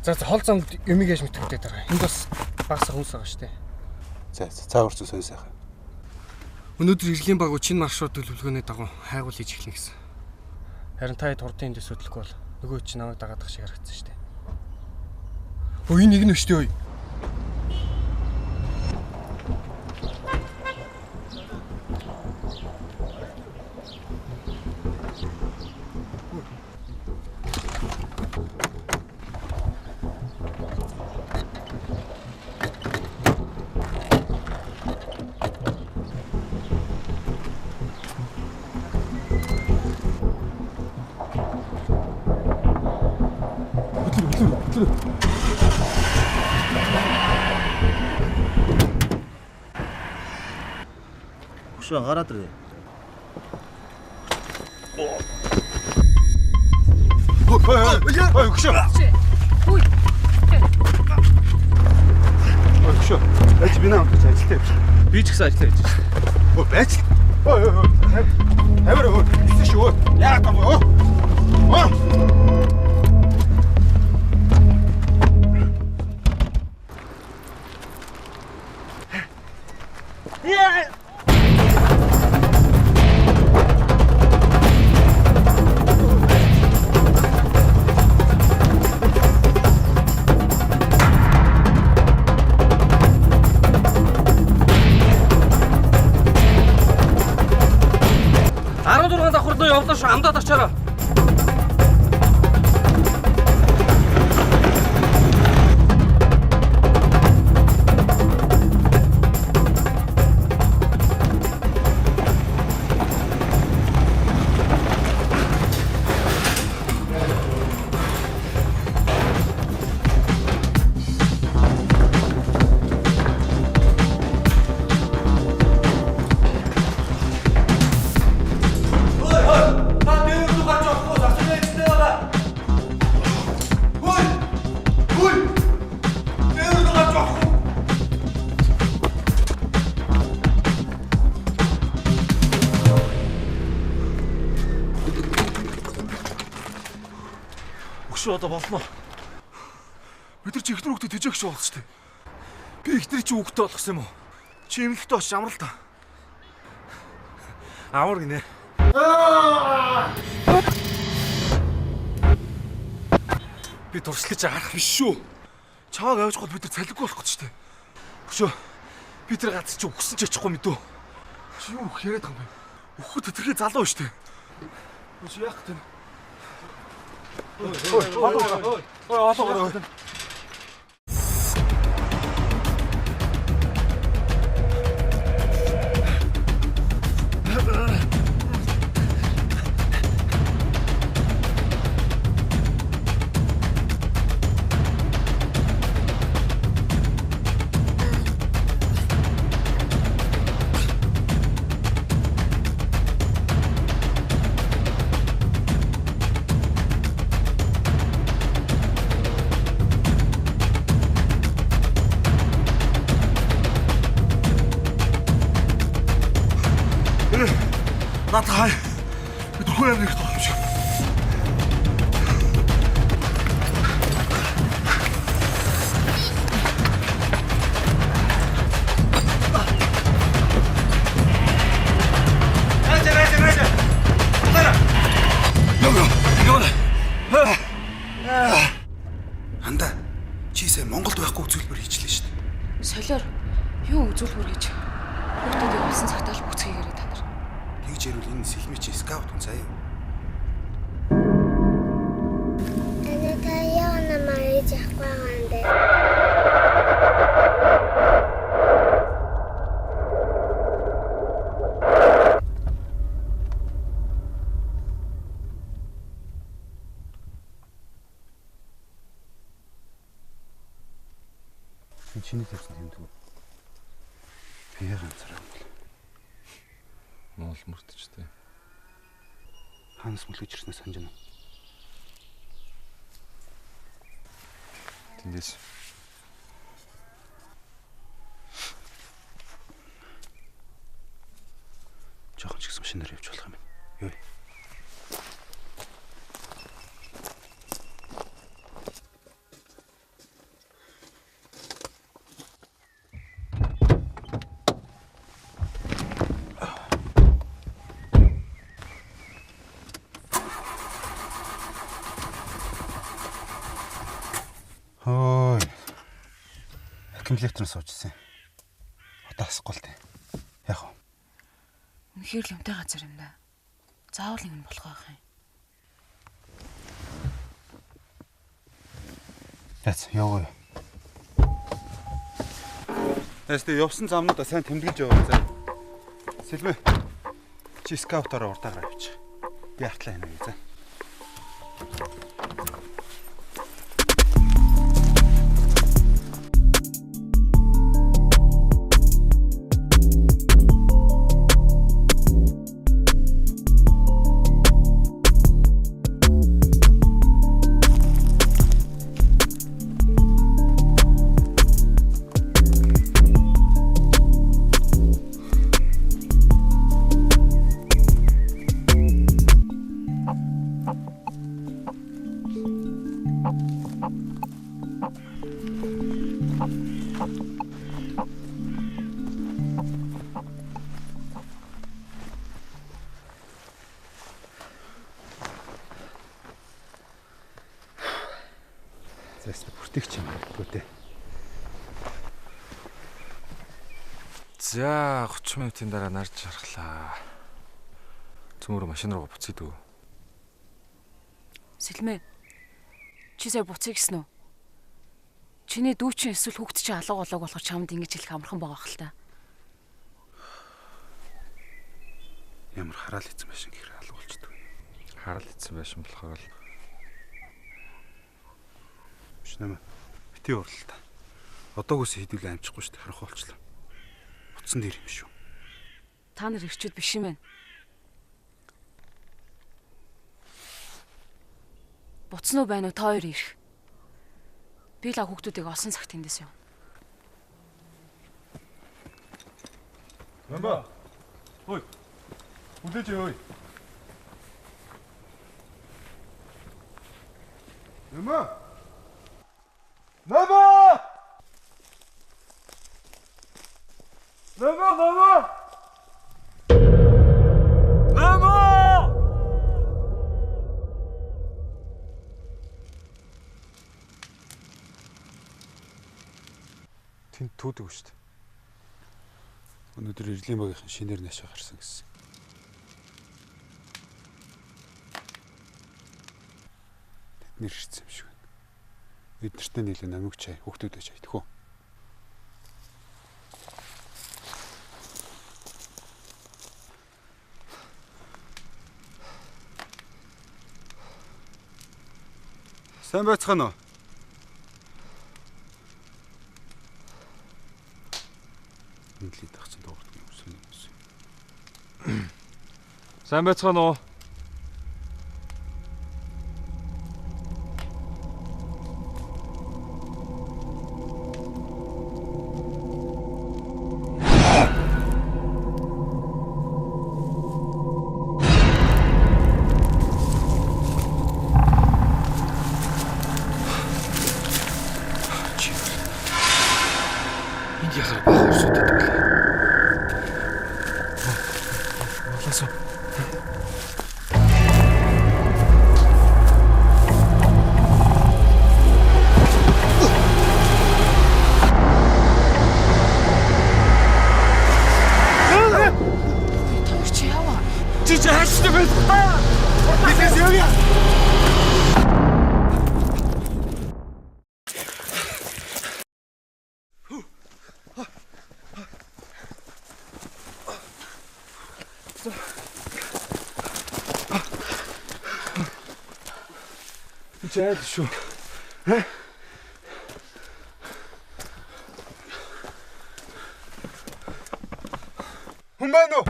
За хол замд юмыг яаж мэдхүүтэй дараа. Энд бас багсаа хүмүүс байгаа шүү дээ. За цаагаарч сонь сайхан. Өнөөдөр иргэлийн баг Чин маршрут төлөвлөгөөний дагуу хайгуул хийж эхлэнэ гэсэн. Харин та турдын дэс хөдлөхгүй бол нөгөө чинь намайг дагаадах шиг харагдсан шүү дээ. Өө энэ нэг нь өштэй ой. Өглөө. Өгшөө гараад ирээ. Өгшөө. Үй. Өгшөө. Аж би наа гэж ажилтаа явчих. Би ч гэсэн ажиллаа хийж байна. Өө байж. Хавар өө. Исэн шүү. Яа гам өө. Yeah. Явлаа шүү амдаад очоорой. Одоо болно. Бид нар чи ихнэр хүүхдэд тэжээх шүү болсон шүү дээ. Би ихнэр чи хүүхдэд болгосон юм уу? Чи эмнэлэгтэй очиж амрал та. Авар гинэ. Би туршлаж харах биш шүү. Чааг авч гол бид нар цалиггүй болох гэж шүү дээ. Өшөө. Би тэр гац чи өгсөн ч ячихгүй мэдүү. Чи юу их яриад байгаа юм бэ? Өгөхөд тэрхээ залуу шүү дээ. Өшөө яах вэ? Ой. Натай. Бид хөөе нэг тох юм шиг. Анда чийсээ Монголд байхгүй үзүүлбэр хийчлээ шүү дээ. Солиор юу үзүүлбэр гэж. Хүүхдүүд явсан цагтаа л бүцгийгээрээ та нар. Тэгж ярил энэ сэлми чи скаут хүн заяа. Энд таяа намайг яахгүй гандэ. Чиний тавьсан хэмдэг. Би ганцаараа Монгол мөртчтэй. Ханас мүлгэж ирснээ санаж байна. Тэндээс жоохон ч гэсэн шинээр явж болох юм байна. Юу вэ? Аккумулятор суужсэн. Одоо асахгүй л дээ. Яг уу. Үнэхээр л юмтай газар юм да. Заавал ингэ болох байх юм. Яц, яваа. Тэстэ явсан замнуудаа сайн тэмдэглэж яваа заа. Сэлмэ. Чи скаутаараа урдаагаар авч. Би артлаа хийнэ заа. Зэст бүртгэж юм гэдэг. За 30 минутын дараа нарж харахлаа. Цөмөр машин руу буцъя дөө. Сэлмэ. Чи сая буцъя гэсэн үү? Чиний дүү чинь эсвэл хүүхд чинь алга болоог болохоор чамд ингэж хэлэх амархан байгаа хэл та. Ямар хараал ийцэн байшин гэхээр алга болчдөг. Хараал ийцэн байшин болохоор л Шинэ бити урлаа та. Одоогоос хэдүүлээ амжихгүй шүү дээ. Харах болчлоо. Утсан дээр юм шүү. Та нар ирчүүд биш юм байна. Буцсан уу байна уу та хоёр ирэх. Би л хүүхдүүдийг олсон цагт эндээс яв. Мама. Ой. Үлээж ой. Мама. Мама! Мама! Тэнд туудаг шүү дээ. Өнөөдөр Ирлийн багийнхан шинээр нэшээ гарсан гэсэн. Тэд нэр ирсэн юм шиг байна. Эднэртээ нийлээ намиг чай, хүүхдүүдээ чай тэхүү. Сайн байцгаана уу? Нийлээд тагцсан дуурдаг юм сонь. Сайн байцгаана уу? Чайл шүү. Хүн байна уу?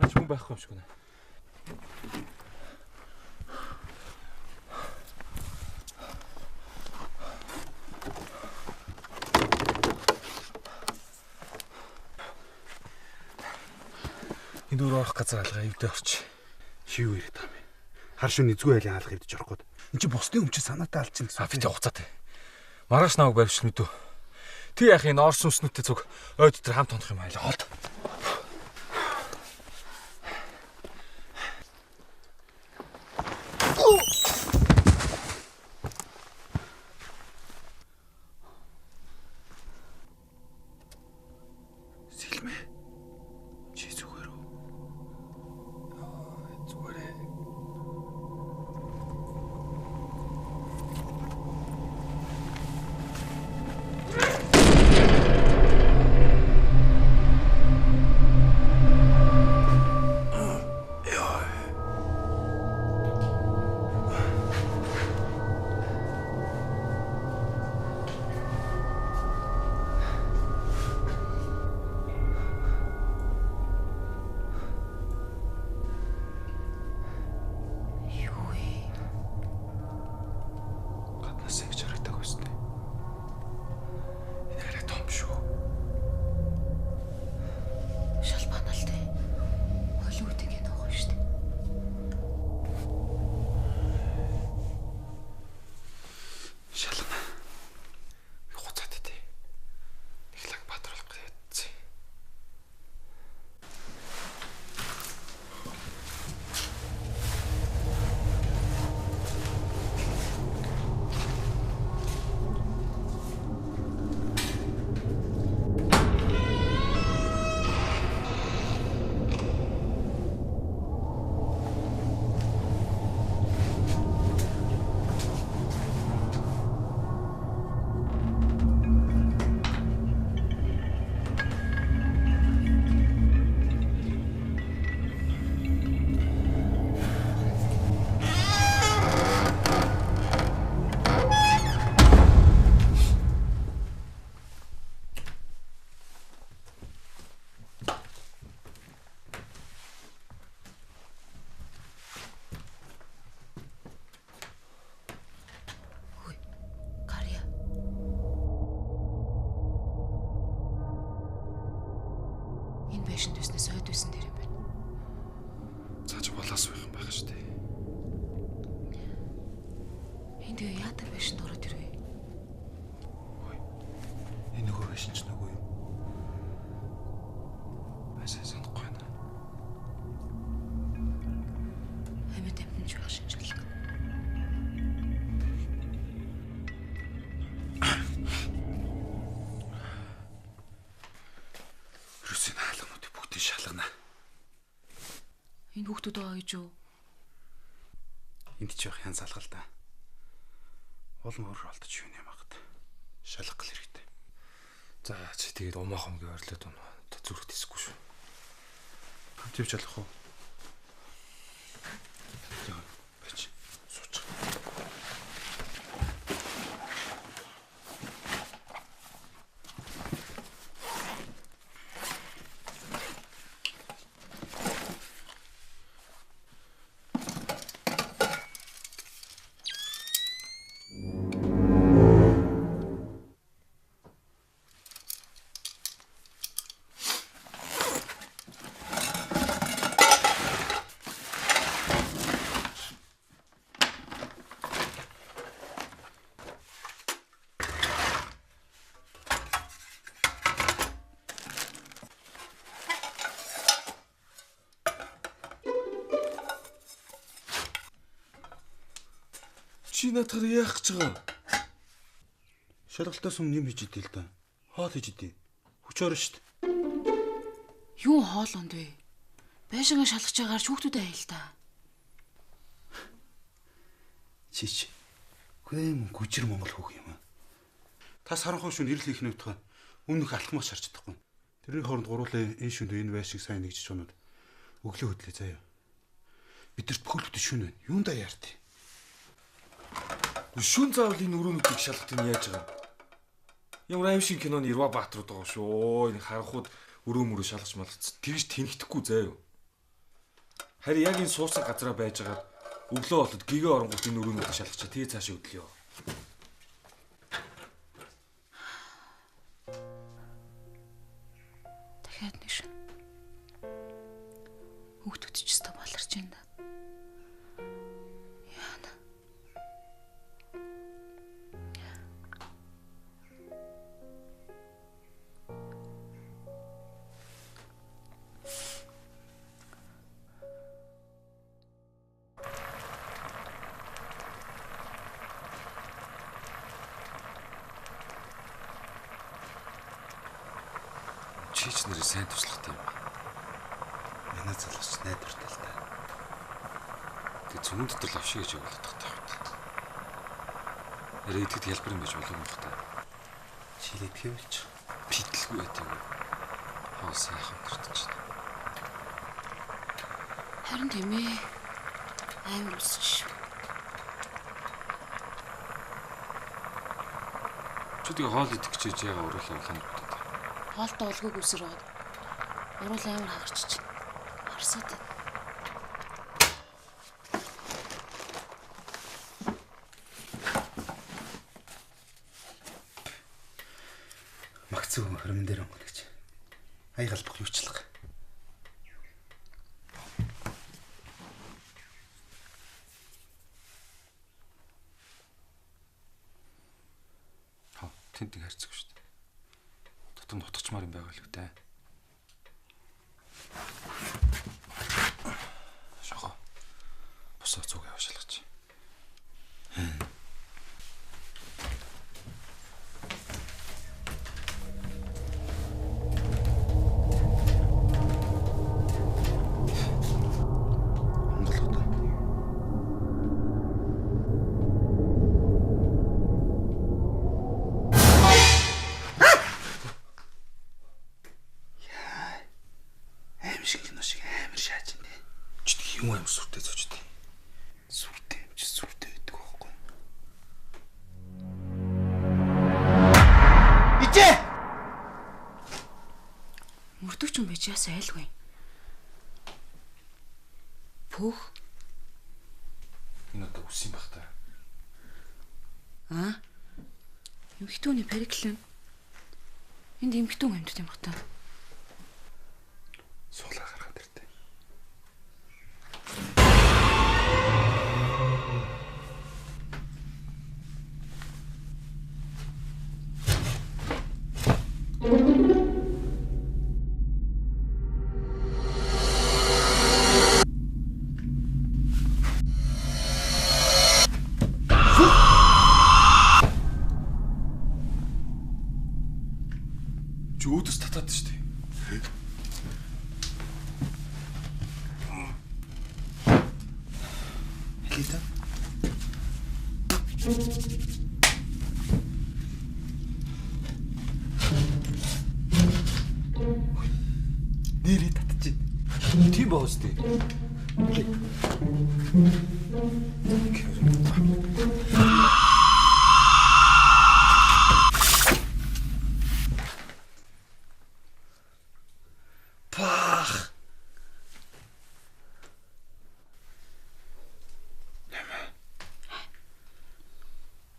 Хүн байхгүй юм шиг байна. Энд өөр орох газар алгаа эвдээ орч. Шив ирээд байгаа юм. Хар шин нэзгүй айлын хаалга эвдэж орох гээд. Энд чи бусдын өмчөд санаатай алчин гэсэн. Битээ хуцаатай. Маргааш наваг байвшил мэдв. Тэг яах энэ орс сүнснүүтэй зүг ой дотор хамт онох юм айлаа холд. байснаас ойд байсан дээр юм байна. Цааш балаас байх юм байх шүү дээ. Энд яадаг байшин ороод ирвэ? Энэ нөгөө байшин ч нөгөө юу? Асаа санахгүй байна. Амьд амтнаж байх шинжлэх. Русийн хаалгануудыг бүгдийг шалгана. Энэ хүүхдүүд оож юу? Энд ч явах янз алгал да. Улам өөр олдож юу юм агт. Шалгах хэрэгтэй. За чи тэгээд умаахомгийн ойрлоод унаа. Зүрхт хийсгүй шүү. Хамт явж чадах уу? Яа, бач. Сууч. Чи натгаар яах гэж байгаа? Шалгалтаас өмнө юм хийж идэв л да. Хоол хийж идэв. Хүч орно шүү дээ. Юу хоолонд вэ? Байшингаа шалгаж байгаагаар хүүхдүүд айл та. Чич. Хүм гүжир Монгол хүүх юм аа. Та саранхуу шүн ирэл хийх нүтгай. Өмнөх алхмаас шарч чадахгүй. Тэрний хооронд гуруулаа энэ шүнд энэ байшиг сайн нэгжиж чунууд. Өглөө хөдлөө заяа. Бидэрт бүхэл бүтэн шүн байна. Юундаа яард? Шүн заавал энэ өрөөнүүдийг шалгах нь яаж байгаа юм? Ямар аим шиг киноны Ирва Баатрууд байгаа шүү. Энэ харанхууд өрөө мөрөө шалгаж малгацсан. Тэгж тэнхтэхгүй заяа. Харин яг энэ суусан газараа байж байгаа өглөө болоод гэгээ оронгууд энэ өрөөнүүдийг шалгачаа. Тэгээ цаашаа өдлөө. Дахиад нэг шин. Хүүхдүүд ч өстө баларч байна да. Яана. Чич нэр сайн туслахтай юм. Манай залууч найдвартай л та. Тэг цөмөнд дотор авшиг гэж болоод тахтай. Ярэ идэхэд хэлбэр юм байж болов уу хта. Чилээ пивэлч. Питэлгүй байдаг. Хоо сайхан гэртэж байна. Харин тийм ээ. Амар үсч шүү. Чүтгийг хоол идэх гэж яага уруулаа улаан бодод. Хоолтой олгог үсэр бод. Уруул амар хагарч чинь. Харсаад. Магц өгөн хөрмөн дээр өнгөлөж. Айгалбах юучлах. Тэнтэг харцаг шүү дээ. Дотор нутгачмаар юм байгаа л үтэй. Шохоо. Босоо зүг явуулж. Юм аим сүртэй зочтой. Сүртэй юм чи сүртэй байдаг байхгүй. Ичээ! Мөрдөгч юм байж яасаа айлгүй. Пөх. Энэ одоо үс юм бах та. Аа? Эмхтүүний периклэн. Энд эмхтүүн амьд юм бах та. Нэрээ татчих. Тийм байгаа шүү дээ. Пах.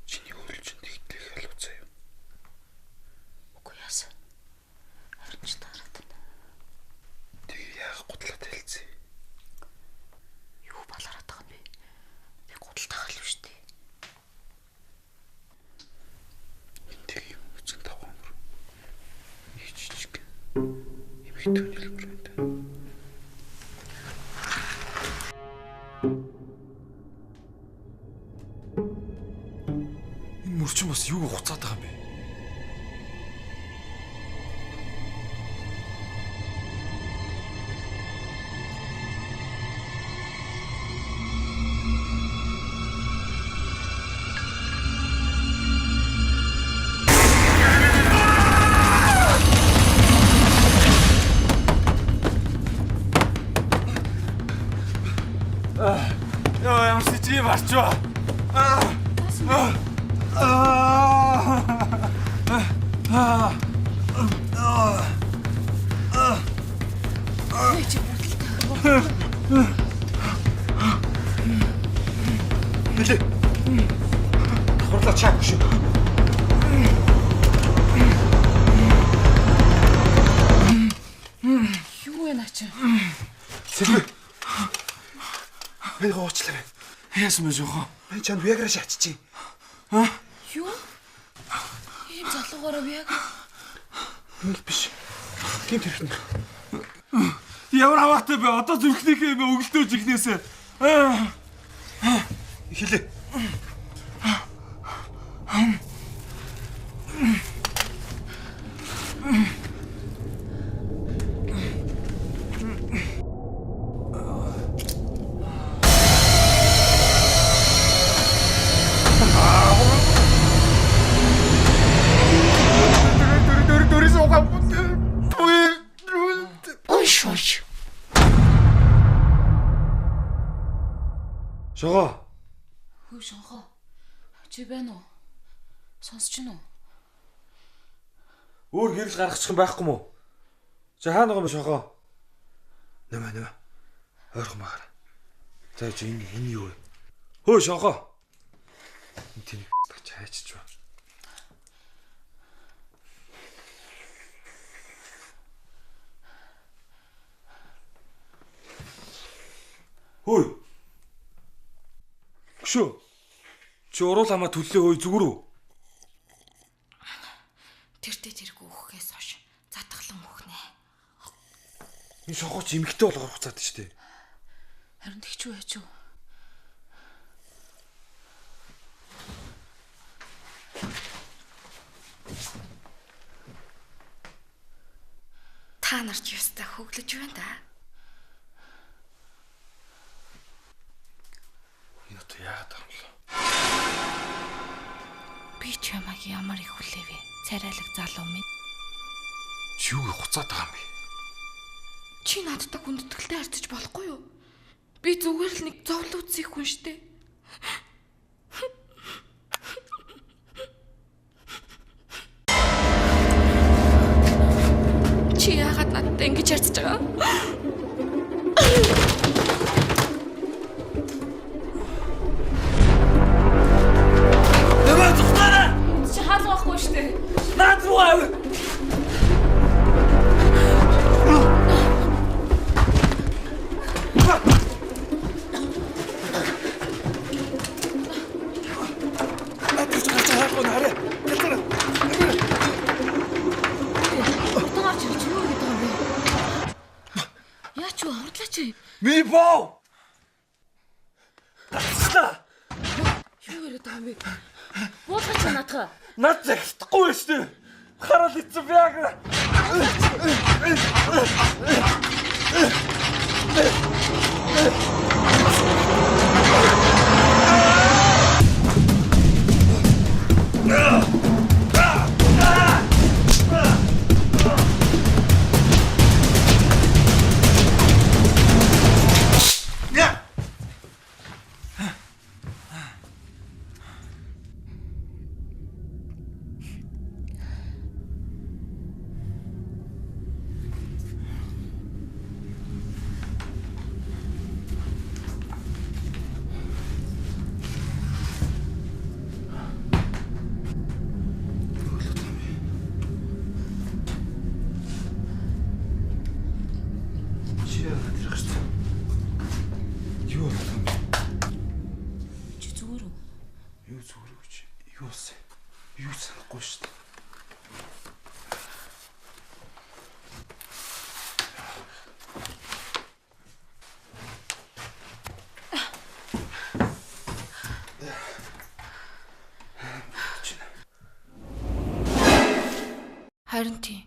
Чиний үйлчэнд ихтэй халууцаа юу? Үгүй яасан. Харин ч тараад байна. Тэг яах гутлаад хэлцээ. Юу балараад байгаа юм бэ? Би гудалтай хал биш дээ. Тэг юм үзэн тавгамар. Иччиг. Эмхтэн хэлбэр энэ. Энэ мөрчин бас юу хуцаад байгаа юм бэ? Ямар сэжиг марчваа. Нэлээ. Хурлаа чаах шүү. Юу вэ наач? Сэлмэ. Энийг уучлаарай. Яасан бэ жоо? Би чанд виагра шатчих. Юу? Ийм залуугаараа виагра. Нэг биш. Тийм тэрхэн. Ямар хаваатай бэ? Одоо зүрхнийхээ юм өгөлтөөж игнээсээ. Хэлээ. Шого. Хөө шонхоо. Чи байна уу? Сонсч гинөө. Өөр гэрэл гаргачих юм байхгүй мүү? За хаана байгаа юм шонхоо? Нэмэ. Ойрхон багаар. За чи энэ юу вэ? Хөө шонхоо. Тэнийг чайчиж ба. Хөөе. Шүү. Чи уруул хамаа төллөө хөөе зүгээр үү? Тэртээ тэрг өөхгээс хойш затгалан өөхнэ. Энэ шохооч эмхтэй болгох хуцаад штэ. Харин тэгч үү яач юу? Та нар ч ёстой хөглөж байна да. Яагаад яагаад юм бэ? Би ч ямаг ямар их хүлээвэ. Царайлаг залуу минь. Чи юу хуцаад байгаа юм бэ? Чи надтай хүндэтгэлтэй харьцаж болохгүй юу? Би зүгээр л нэг зовлон үзэх хүн штэ. Чи яагаад надтай ингэж харьцаж байгаа? Нэмээ зүгтаарай! Чи хаалга байхгүй штэ. Наад руу ав. Ми боо. Тасна. Юу яриад байгаа юм бэ? Буулгач наадах. Над захихгүй шүү дээ. Хараад ицсэн яг. Харин тийм.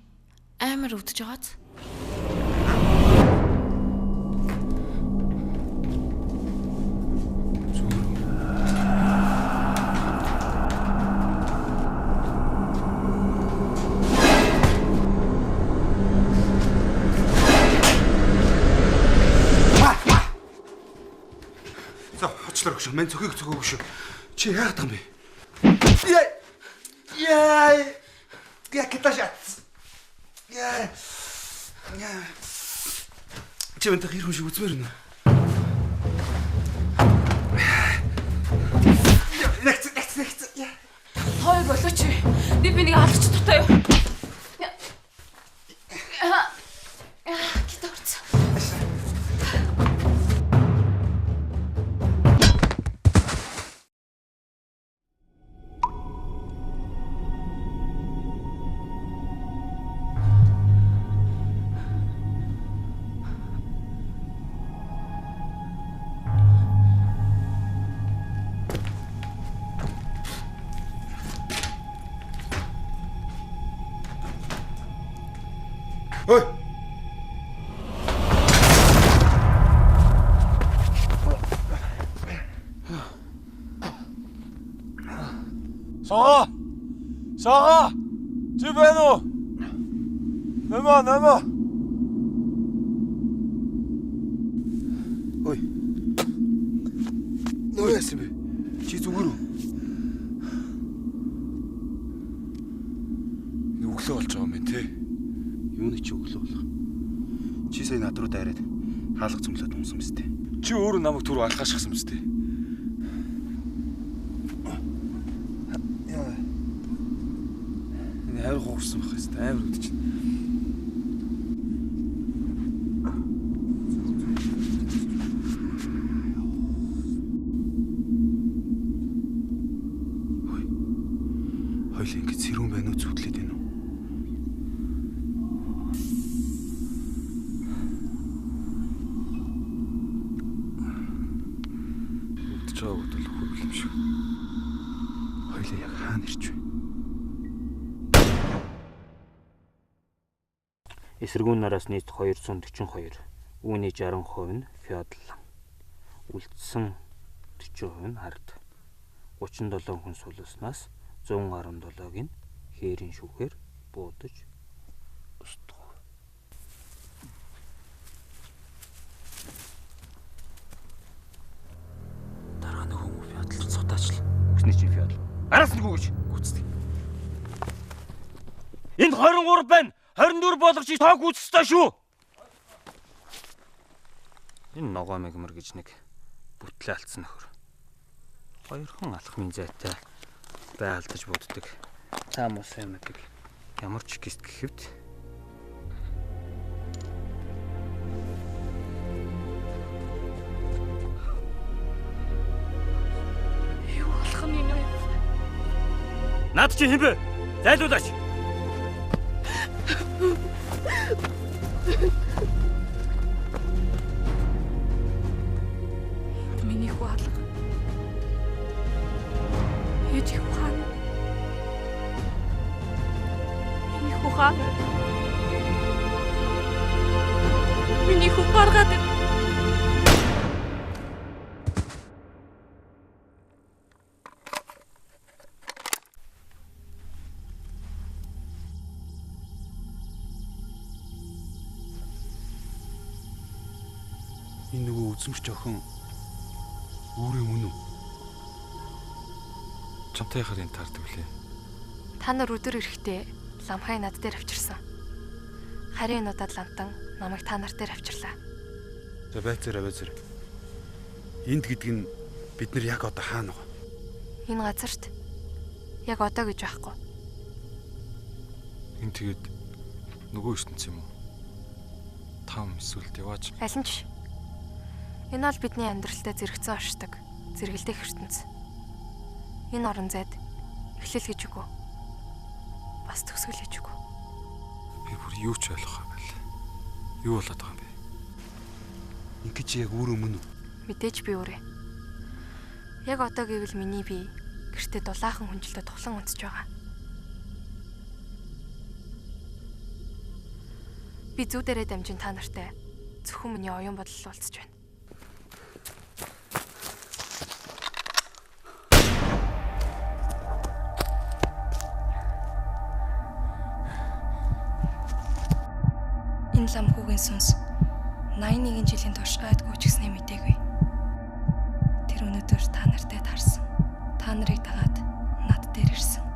Амар өвдөж байгааз. Хочлоо мен цөхийг цөгөөг шүү. Чи яагаад юм бэ? Я киташац. Я. Чи энэ хэрхэн шиг үзмээр нэ? Нэгц. Хой болооч. Би бинийг алгач дутаа юу? Гитарц. Ой. Сага. Чи байна уу? Намаа. Ой. Нөө яасан бэ? Чи зүгээр үү? Өглөө болж байгаа юм байна те. Юуны чи өглөө болох? Чи сая над руу дайраад хаалга цөмлөд унсан мэт. Чи өөрөө намайг түр алхаашгсан мэт. Энэ хайр хуурсан байх хэвээр амар үдэж байна. Хойлын ингэ цэрүүн байна уу зүтлээд байна уу? Чаавд л хөргөл юм шиг. Хойлоо яг хаана ирч вэ? Эсэргүүн нараас нийт 242, үүний 60% нь феодал. Үлдсэн 40% нь хард. 37 хүн сулснаас 117-ыг нь хээрийн шүүхээр буудаж устгав. Дараа нь хүмүүс феодал цотаачлаа. Үсний чи феодал. Араас нь гүйж гүцдэг. Энд 23 байна. 24 болгоч тоог үүсэхтэй шүү. Энэ ногоо мэгмэр гэж нэг бүтлээ алдсан нөхөр. Хоёрхан алхмын зайтай байлдаж буддаг. Цаам ус юмдаг. Ямар ч гист гэхэвд Юу болох юм бэ? Наад чи хэн бэ? Зайлуулаач. Миний хүү алга. Ээж хүү хаана? Миний хүү хаана? Миний хүү гаргаад ир. Энэ нөгөө үзмэрч охин өөрөө мөн үү? Чамтай харин таардаг үлээ. Та нар өдөр ирэхдээ ламхай над дээр авчирсан. Харин удаад лантан намайг та нар дээр авчирлаа. За байцаараа. Энд гэдэг нь бид нар яг одоо хаана вэ? Энэ газарт яг одоо гэж байхгүй. Энэ тэгээд нөгөө ертөнц юм уу? Там эсвэл яваач. Аль нь ч. Энэ бол бидний амьдралдаа зэрэгцэн оршдог, зэрэгэлдэх ертөнц. Энэ орон зайд эхлэл гэж үгүй. Бас төгсгөл гэж үгүй. Би бүр юу ч ойлгох юм байл. Юу болоод байгаа юм бэ? Ингэж яг өөрөө мөн үү? Мэдээж би өөрөө. Яг одоо гэвэл миний бие гэртээ дулаахан хүнжилтэд тухлан унтж байгаа. Би зүү дээрээ дамжин та нартай зөвхөн миний оюун бодол уулзаж байна. Энэ лам хүүгийн сүнс 81 жилийн турш айдгүй ч гэснээ мэдээгүй. Тэр өнөөдөр та нартай таарсан. Та нарыг дагаад над дээр ирсэн.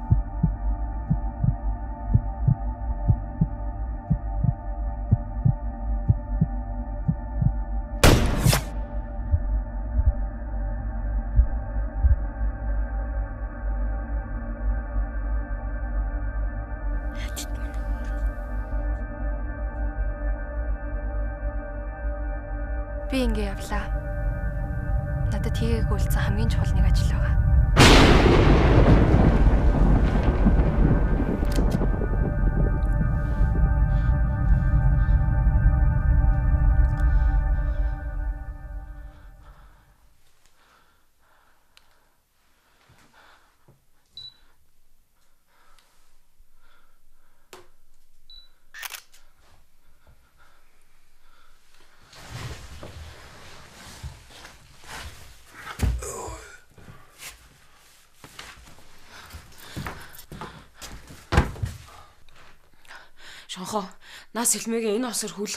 Би ингэ явлаа. Надад хийгээгүй үлдсэн хамгийн чухал нэг ажил байгаа. Шонхоо, нас хэлмээгээ энэ осор хүл.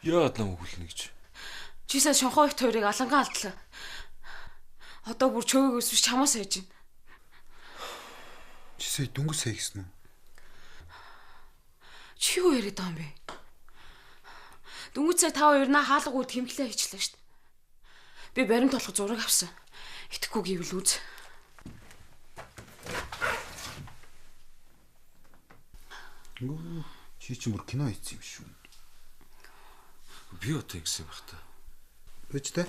Яад нам хүлнэ гэж. Чисээ шонхоо их хоёрыг аланган алдлаа. Одоо бүр чөөгөөс биш чамаас хайж байна. Чисээ дүнгис хэй гэсэн үү? Чи юу яриад байгаа юм бэ? Дүнгийн цай та хоёрнаа хаалга үүд хэмглээ хийчлээ шүү дээ. Би баримт болох зураг авсан. Итгэхгүй гэвэл үз. Чи ч мөр кино хийсэн юм шүү. Би одоо ингэсэн байх та. Бич тэ.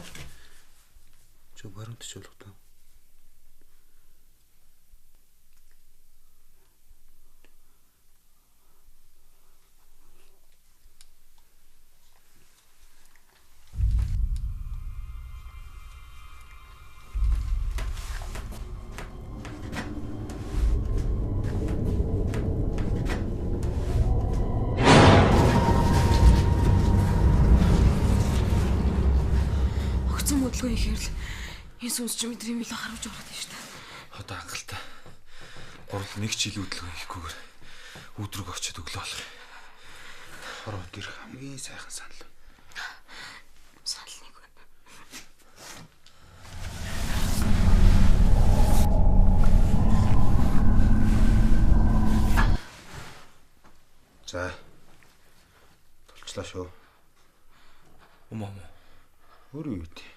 Чи баримт ч болох та. Хөдлөө ихээр л энэ сүнс чи мэдрийн билээ харуулж орох юм шүү дээ. Одоо анхалтай. Гурал нэг ч ил хөдлөө хийхгүйгээр өдрөг очиод өглөө болох юм. Хороо тэр хамгийн сайхан санал. Санал нэг байна. За. Толчлаа шүү. Өмөө. Өөрөө юу вэ?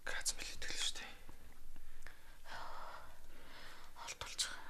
Гац мэл итгэл шүү дээ. Олдулж байгаа.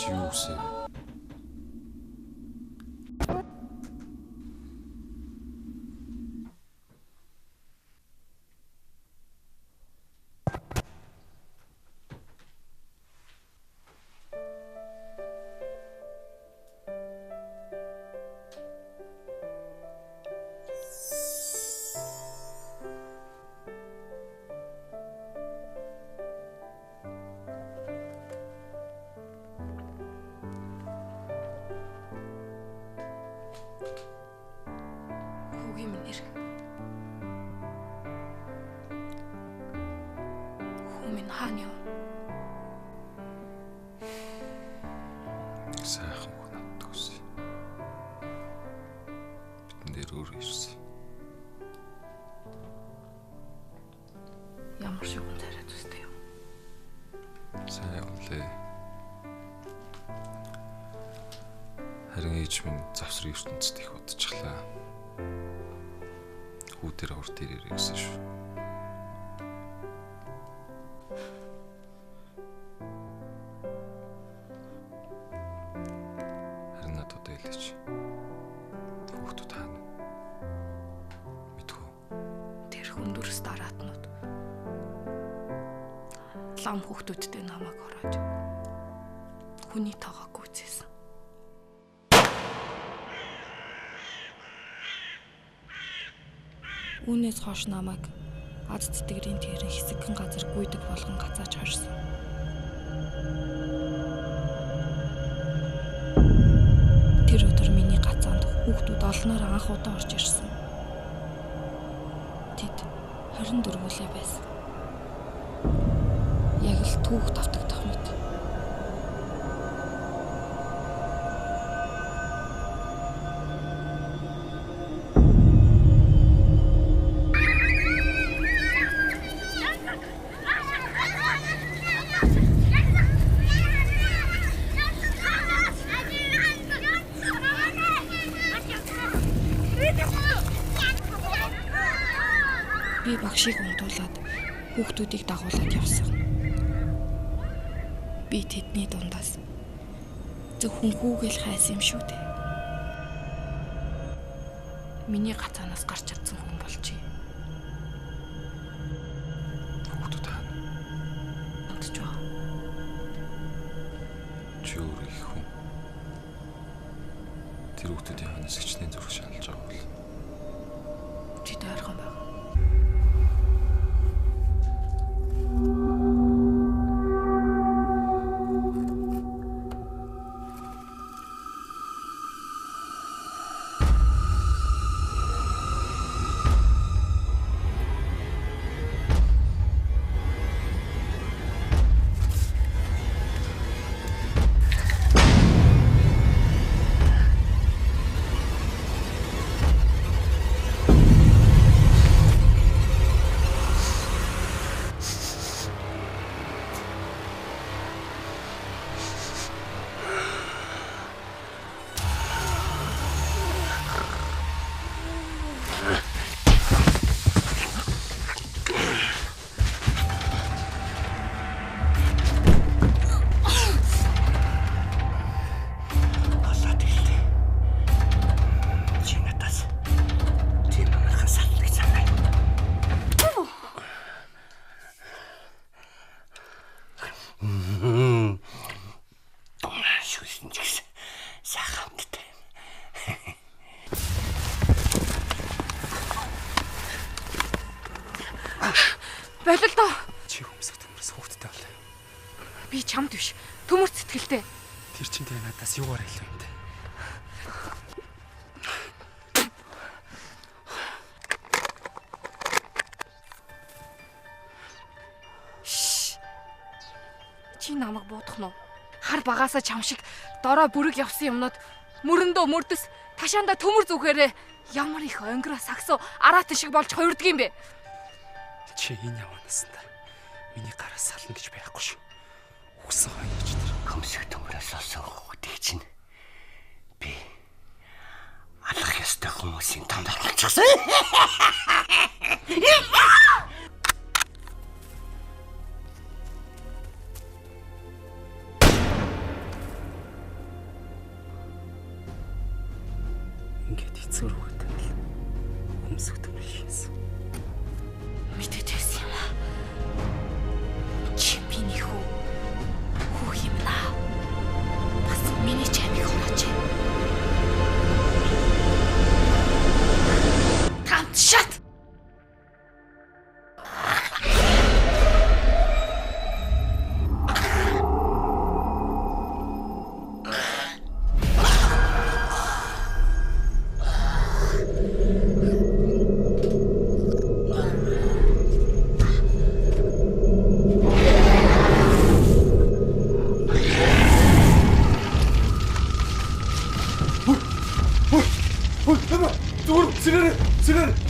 Juicy. Хаана юу? Сайхан хүн надад өгсөн. Бидэн дээр өөр ирсэн. Ямар шиг хүн тариад үстэй юу? Сайн явлаа. Харин ээж минь завсрын ертөнцид их удажглаа. Хүүдээр урд ирээрэй гэсэн шүү. Харин надад хэлээч. Хүүхдүүд хаана? Мэдгүй. Тэр хүндүрс дараатнууд лам хүүхдүүдтэй намайг хороож хүний тоогоо гүйцээсэн. Үүнээс хойш намайг ад тэтгэрийн тэрэн хэсэгхэн газар гүйдэг болгон гацааж хорьсон. Тэр өдөр миний гацаанд хүүхдүүд олноор анх удаа орж ирсэн. Тэд 24 үлээ байсан. Яг л түүх давтагдах мэт. Би багшийг унтуулад хүүхдүүдийг дагуулад явсан. Би тэдний дундаас зөвхөн хүүгээл хайсан юм шүү дээ. Миний гацаанаас гарч чадсан хүн болчих. Хүүхдүүд хаана? Унтж байгаа. Чи өөр их хүн. Тэр хүүхдүүдийн ханаас хичнээн зүрх шаналж байгаа бол. Чи дайрхан байна. Болол доо. Чи хүмүүсийг төмөрс хүүхдтэй болоо. Би чамд биш. Төмөр сэтгэлтэй. Тэр чинь тэгээ надаас юугаар илүү юм бэ? Чи намайг буудах нь уу? Хар багаасаа чам шиг дорой бүрэг явсан юмнууд мөрөндөө мөрдөс ташаанда төмөр зүгээрээ ямар их онгороо сагсуу араат шиг болж хувирдаг юм бэ? Чи энэ яваанаас та миний гараас сална гэж байхгүй шүү. Үгсэн хаяж тэр хөмсөг төмөрөөс олсон хүүхдийг чинь би алах ёстой хүмүүсийн танд олчихсан. Ингээд хэцүү рүү хөмсөг төмөр хийсэн. Мэдээдсэн юм аа. Чи миний хүү юм наа. Бас миний чамиг хорооч. Тамт шат.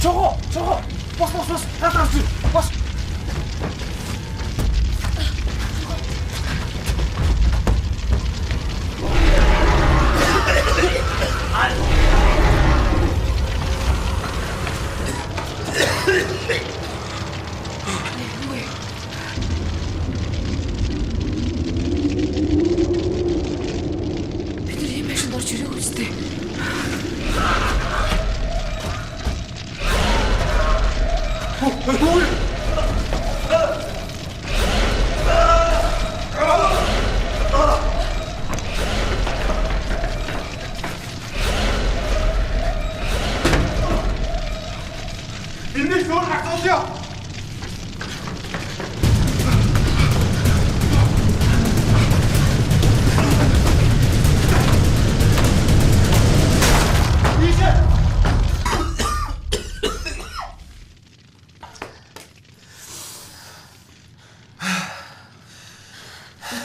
Чого. Бос. Татарч. Бос. Бид нар ийм машинд орж ирэх үстэй. Энийг зөөр хацуулъя.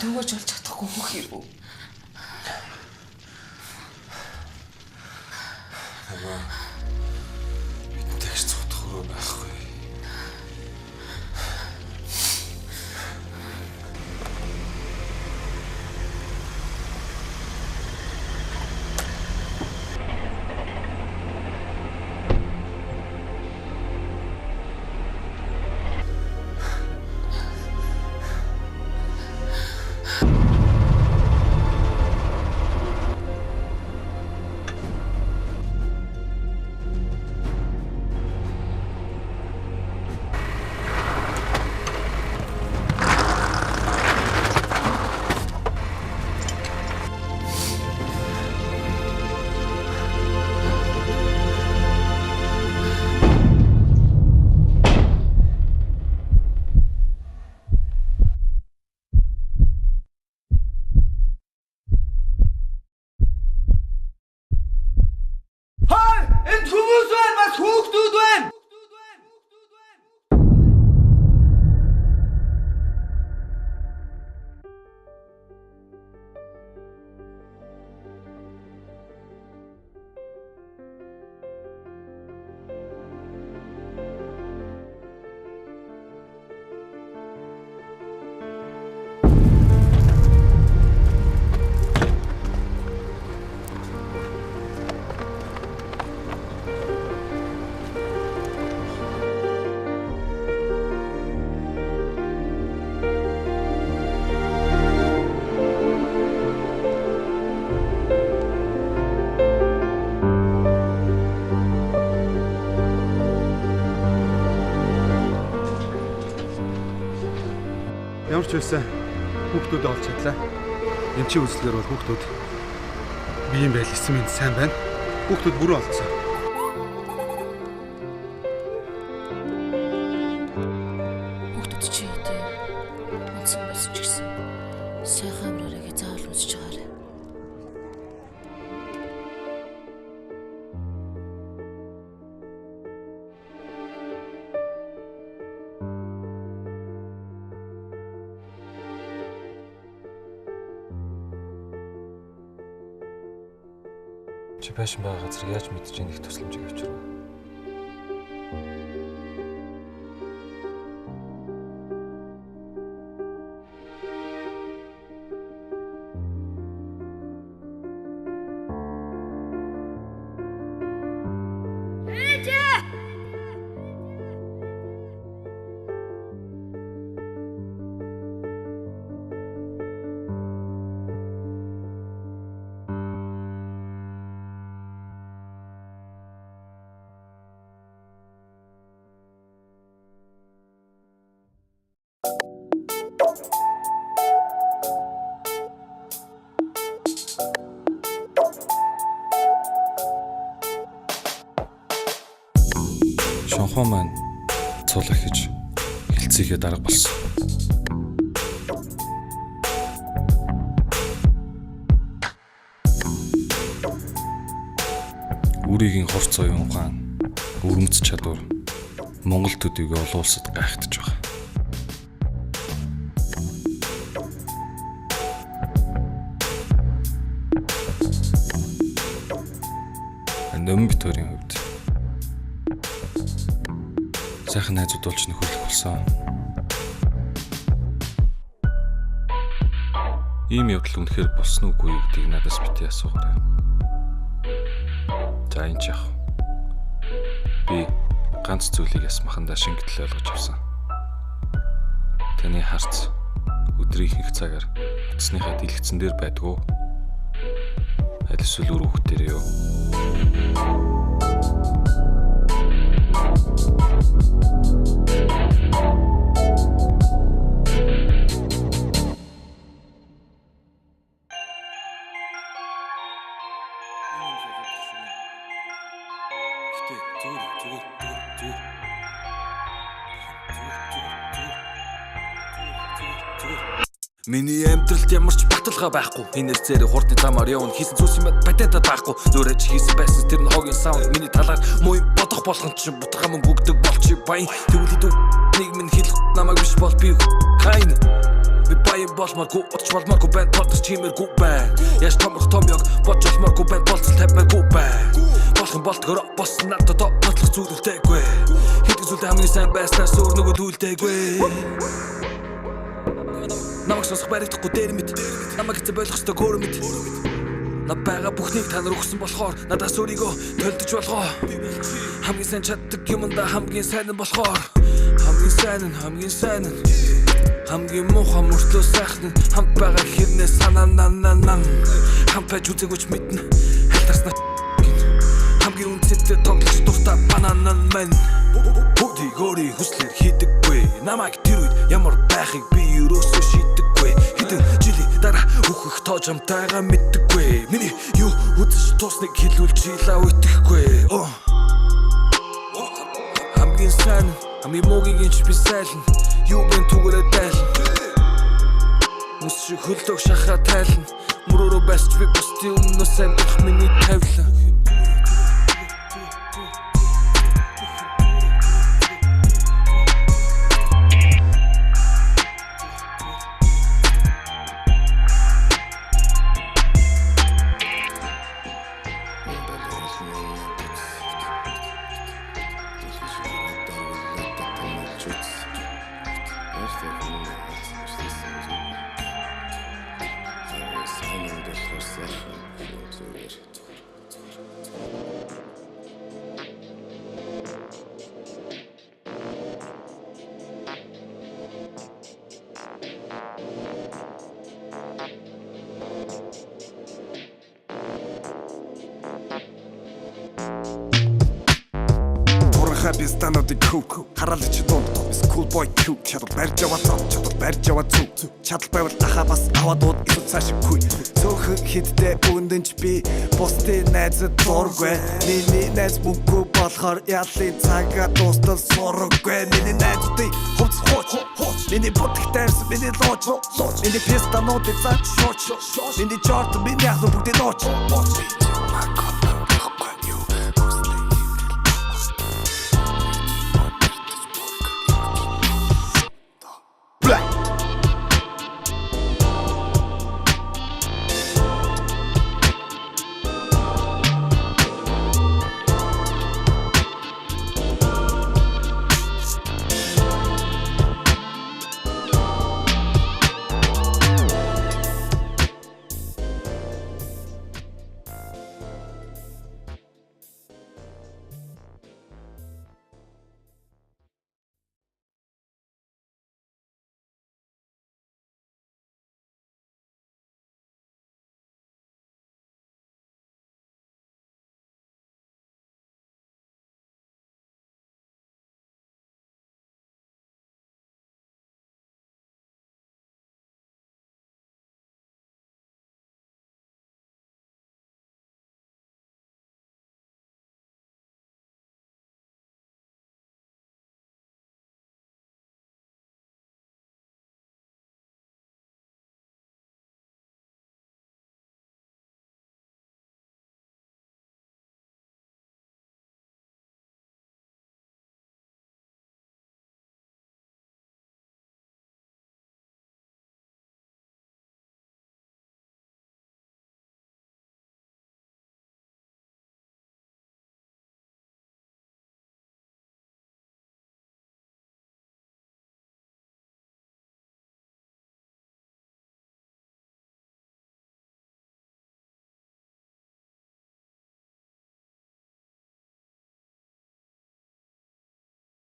Төвөж болж чадахгүй хөх хэрэг. Бидэнтэй ч цогтох өрөө байхгүй. Энд хүмүүс байна, бас хүүхдүүд байна. Ямар ч байсан хүүхдүүд олж чадлаа. Эмчийн үзлэгээр бол хүүхдүүд биеийн байдал эсэм энд сайн байна. Хүүхдүүд бүрэн олцсон. Хүүхдүүд чи хэдий онцсон байсан ч гэсэн сайхан амраараа заавал үзэж байгаарай. Чи байшин байгаа газар яаж мэдэж ийм их тусламжийг авчирв? Шонхоо маань цулах гэж хилцээгээ дарга болсон. Үрийн хорц оюун ухаан, өрмөц чадвар Монгол төдийг олон улсад гайхтаж байгаа. Нөмб төрийн хувьд Сайхан найзууд болж нөхөрлөх болсон. Ийм явдал үнэхээр болсон уугүй юу гэдгийг надаас бити асуугаарай. За энэ ч яах. Би ганц зүйлийг ясмахандаа шингэтэл ойлгож авсан. Таны харц өдрийн их цагаар утасныхаа дэлгэцэн дээр байдгүй. Аль эсвэл үр хөвгтөрөө юу? Миний амьдралд ямар ч баталгаа байхгүй. Энэ зэрэг хурдны замаар явна хийсэн зүйлс юм патентад байхгүй. Зөөрэж хийсэн байсан тэр нь хогийн саунд миний талаар муу бодох болгон ч бутгаа мөн бүгдэг болчих баян. Тэгвэл хэдүү нийгэм нь хэлэх намайг биш бол би хайн. Би баян болморгүй утч болморгүй банд толдож чимэргүй бай. Яш томрох томёг бодж олморгүй банд болцол тавьмааргүй бай. Болох юм болтгороо босс надад бодлох зүйлтэйгүй. Хэдэн зүйлтэй хамгийн сайн байснаас өөр нөгөө зүйлтэйгүй. Намайг сонсох баригдахгүй дээр мэд. Намайг хэзээ болох ёстой өөр мэд. Над байгаа бүхнийг та нар өгсөн болохоор надаас өөрийгөө төлдөж болгоо. Хамгийн сайн чаддаг юмдаа хамгийн сайн нь болохоор. Хамгийн сайн нь хамгийн муухай мөртлөө сайхан хамт байгаа хэрнээ санаанаа. Хамт байж үзэгүйч мэднэ. Халтарснаа хамгийн үнцэнтэй тоглож дуртай бананан мэн. Бүгдийг өөрийн хүслээр хийдэггүй. Намайг тэр үед ямар байхыг би юусоо шийдэггүй. Хэдэн жилийн дараа өөхөх тоожамтайгаа мэддэггүй. Миний юу үзэж тусныг хэлүүлж илаа үтгэхгүй. Хамгийн сайн хамгийн муугийн ч би сайлна. Юу бэн түгээрээ дайлна. Мус шиг хөлдөг шахаа тайлна. Мөрөөрөө байсч би бусдын өмнөөс амьдрах миний тавилан. Би стануудыг cool хараалч дунд cool boy cute чадвар барьж аваад чадвар барьж аваад зүг чадал байвал ахаа бас аваад дууд илүү цааш хүй цөөхөн хитдээ өндөнч би бусдын найзад дургүй миний найз мөнгө болохоор ялын цагаа дуустал сурггүй миний найзуудыг хувц хууч миний бодгтайс миний лооч миний пестануудыг цаач шооч миний чорт миний ахлуу бүгдээ нооч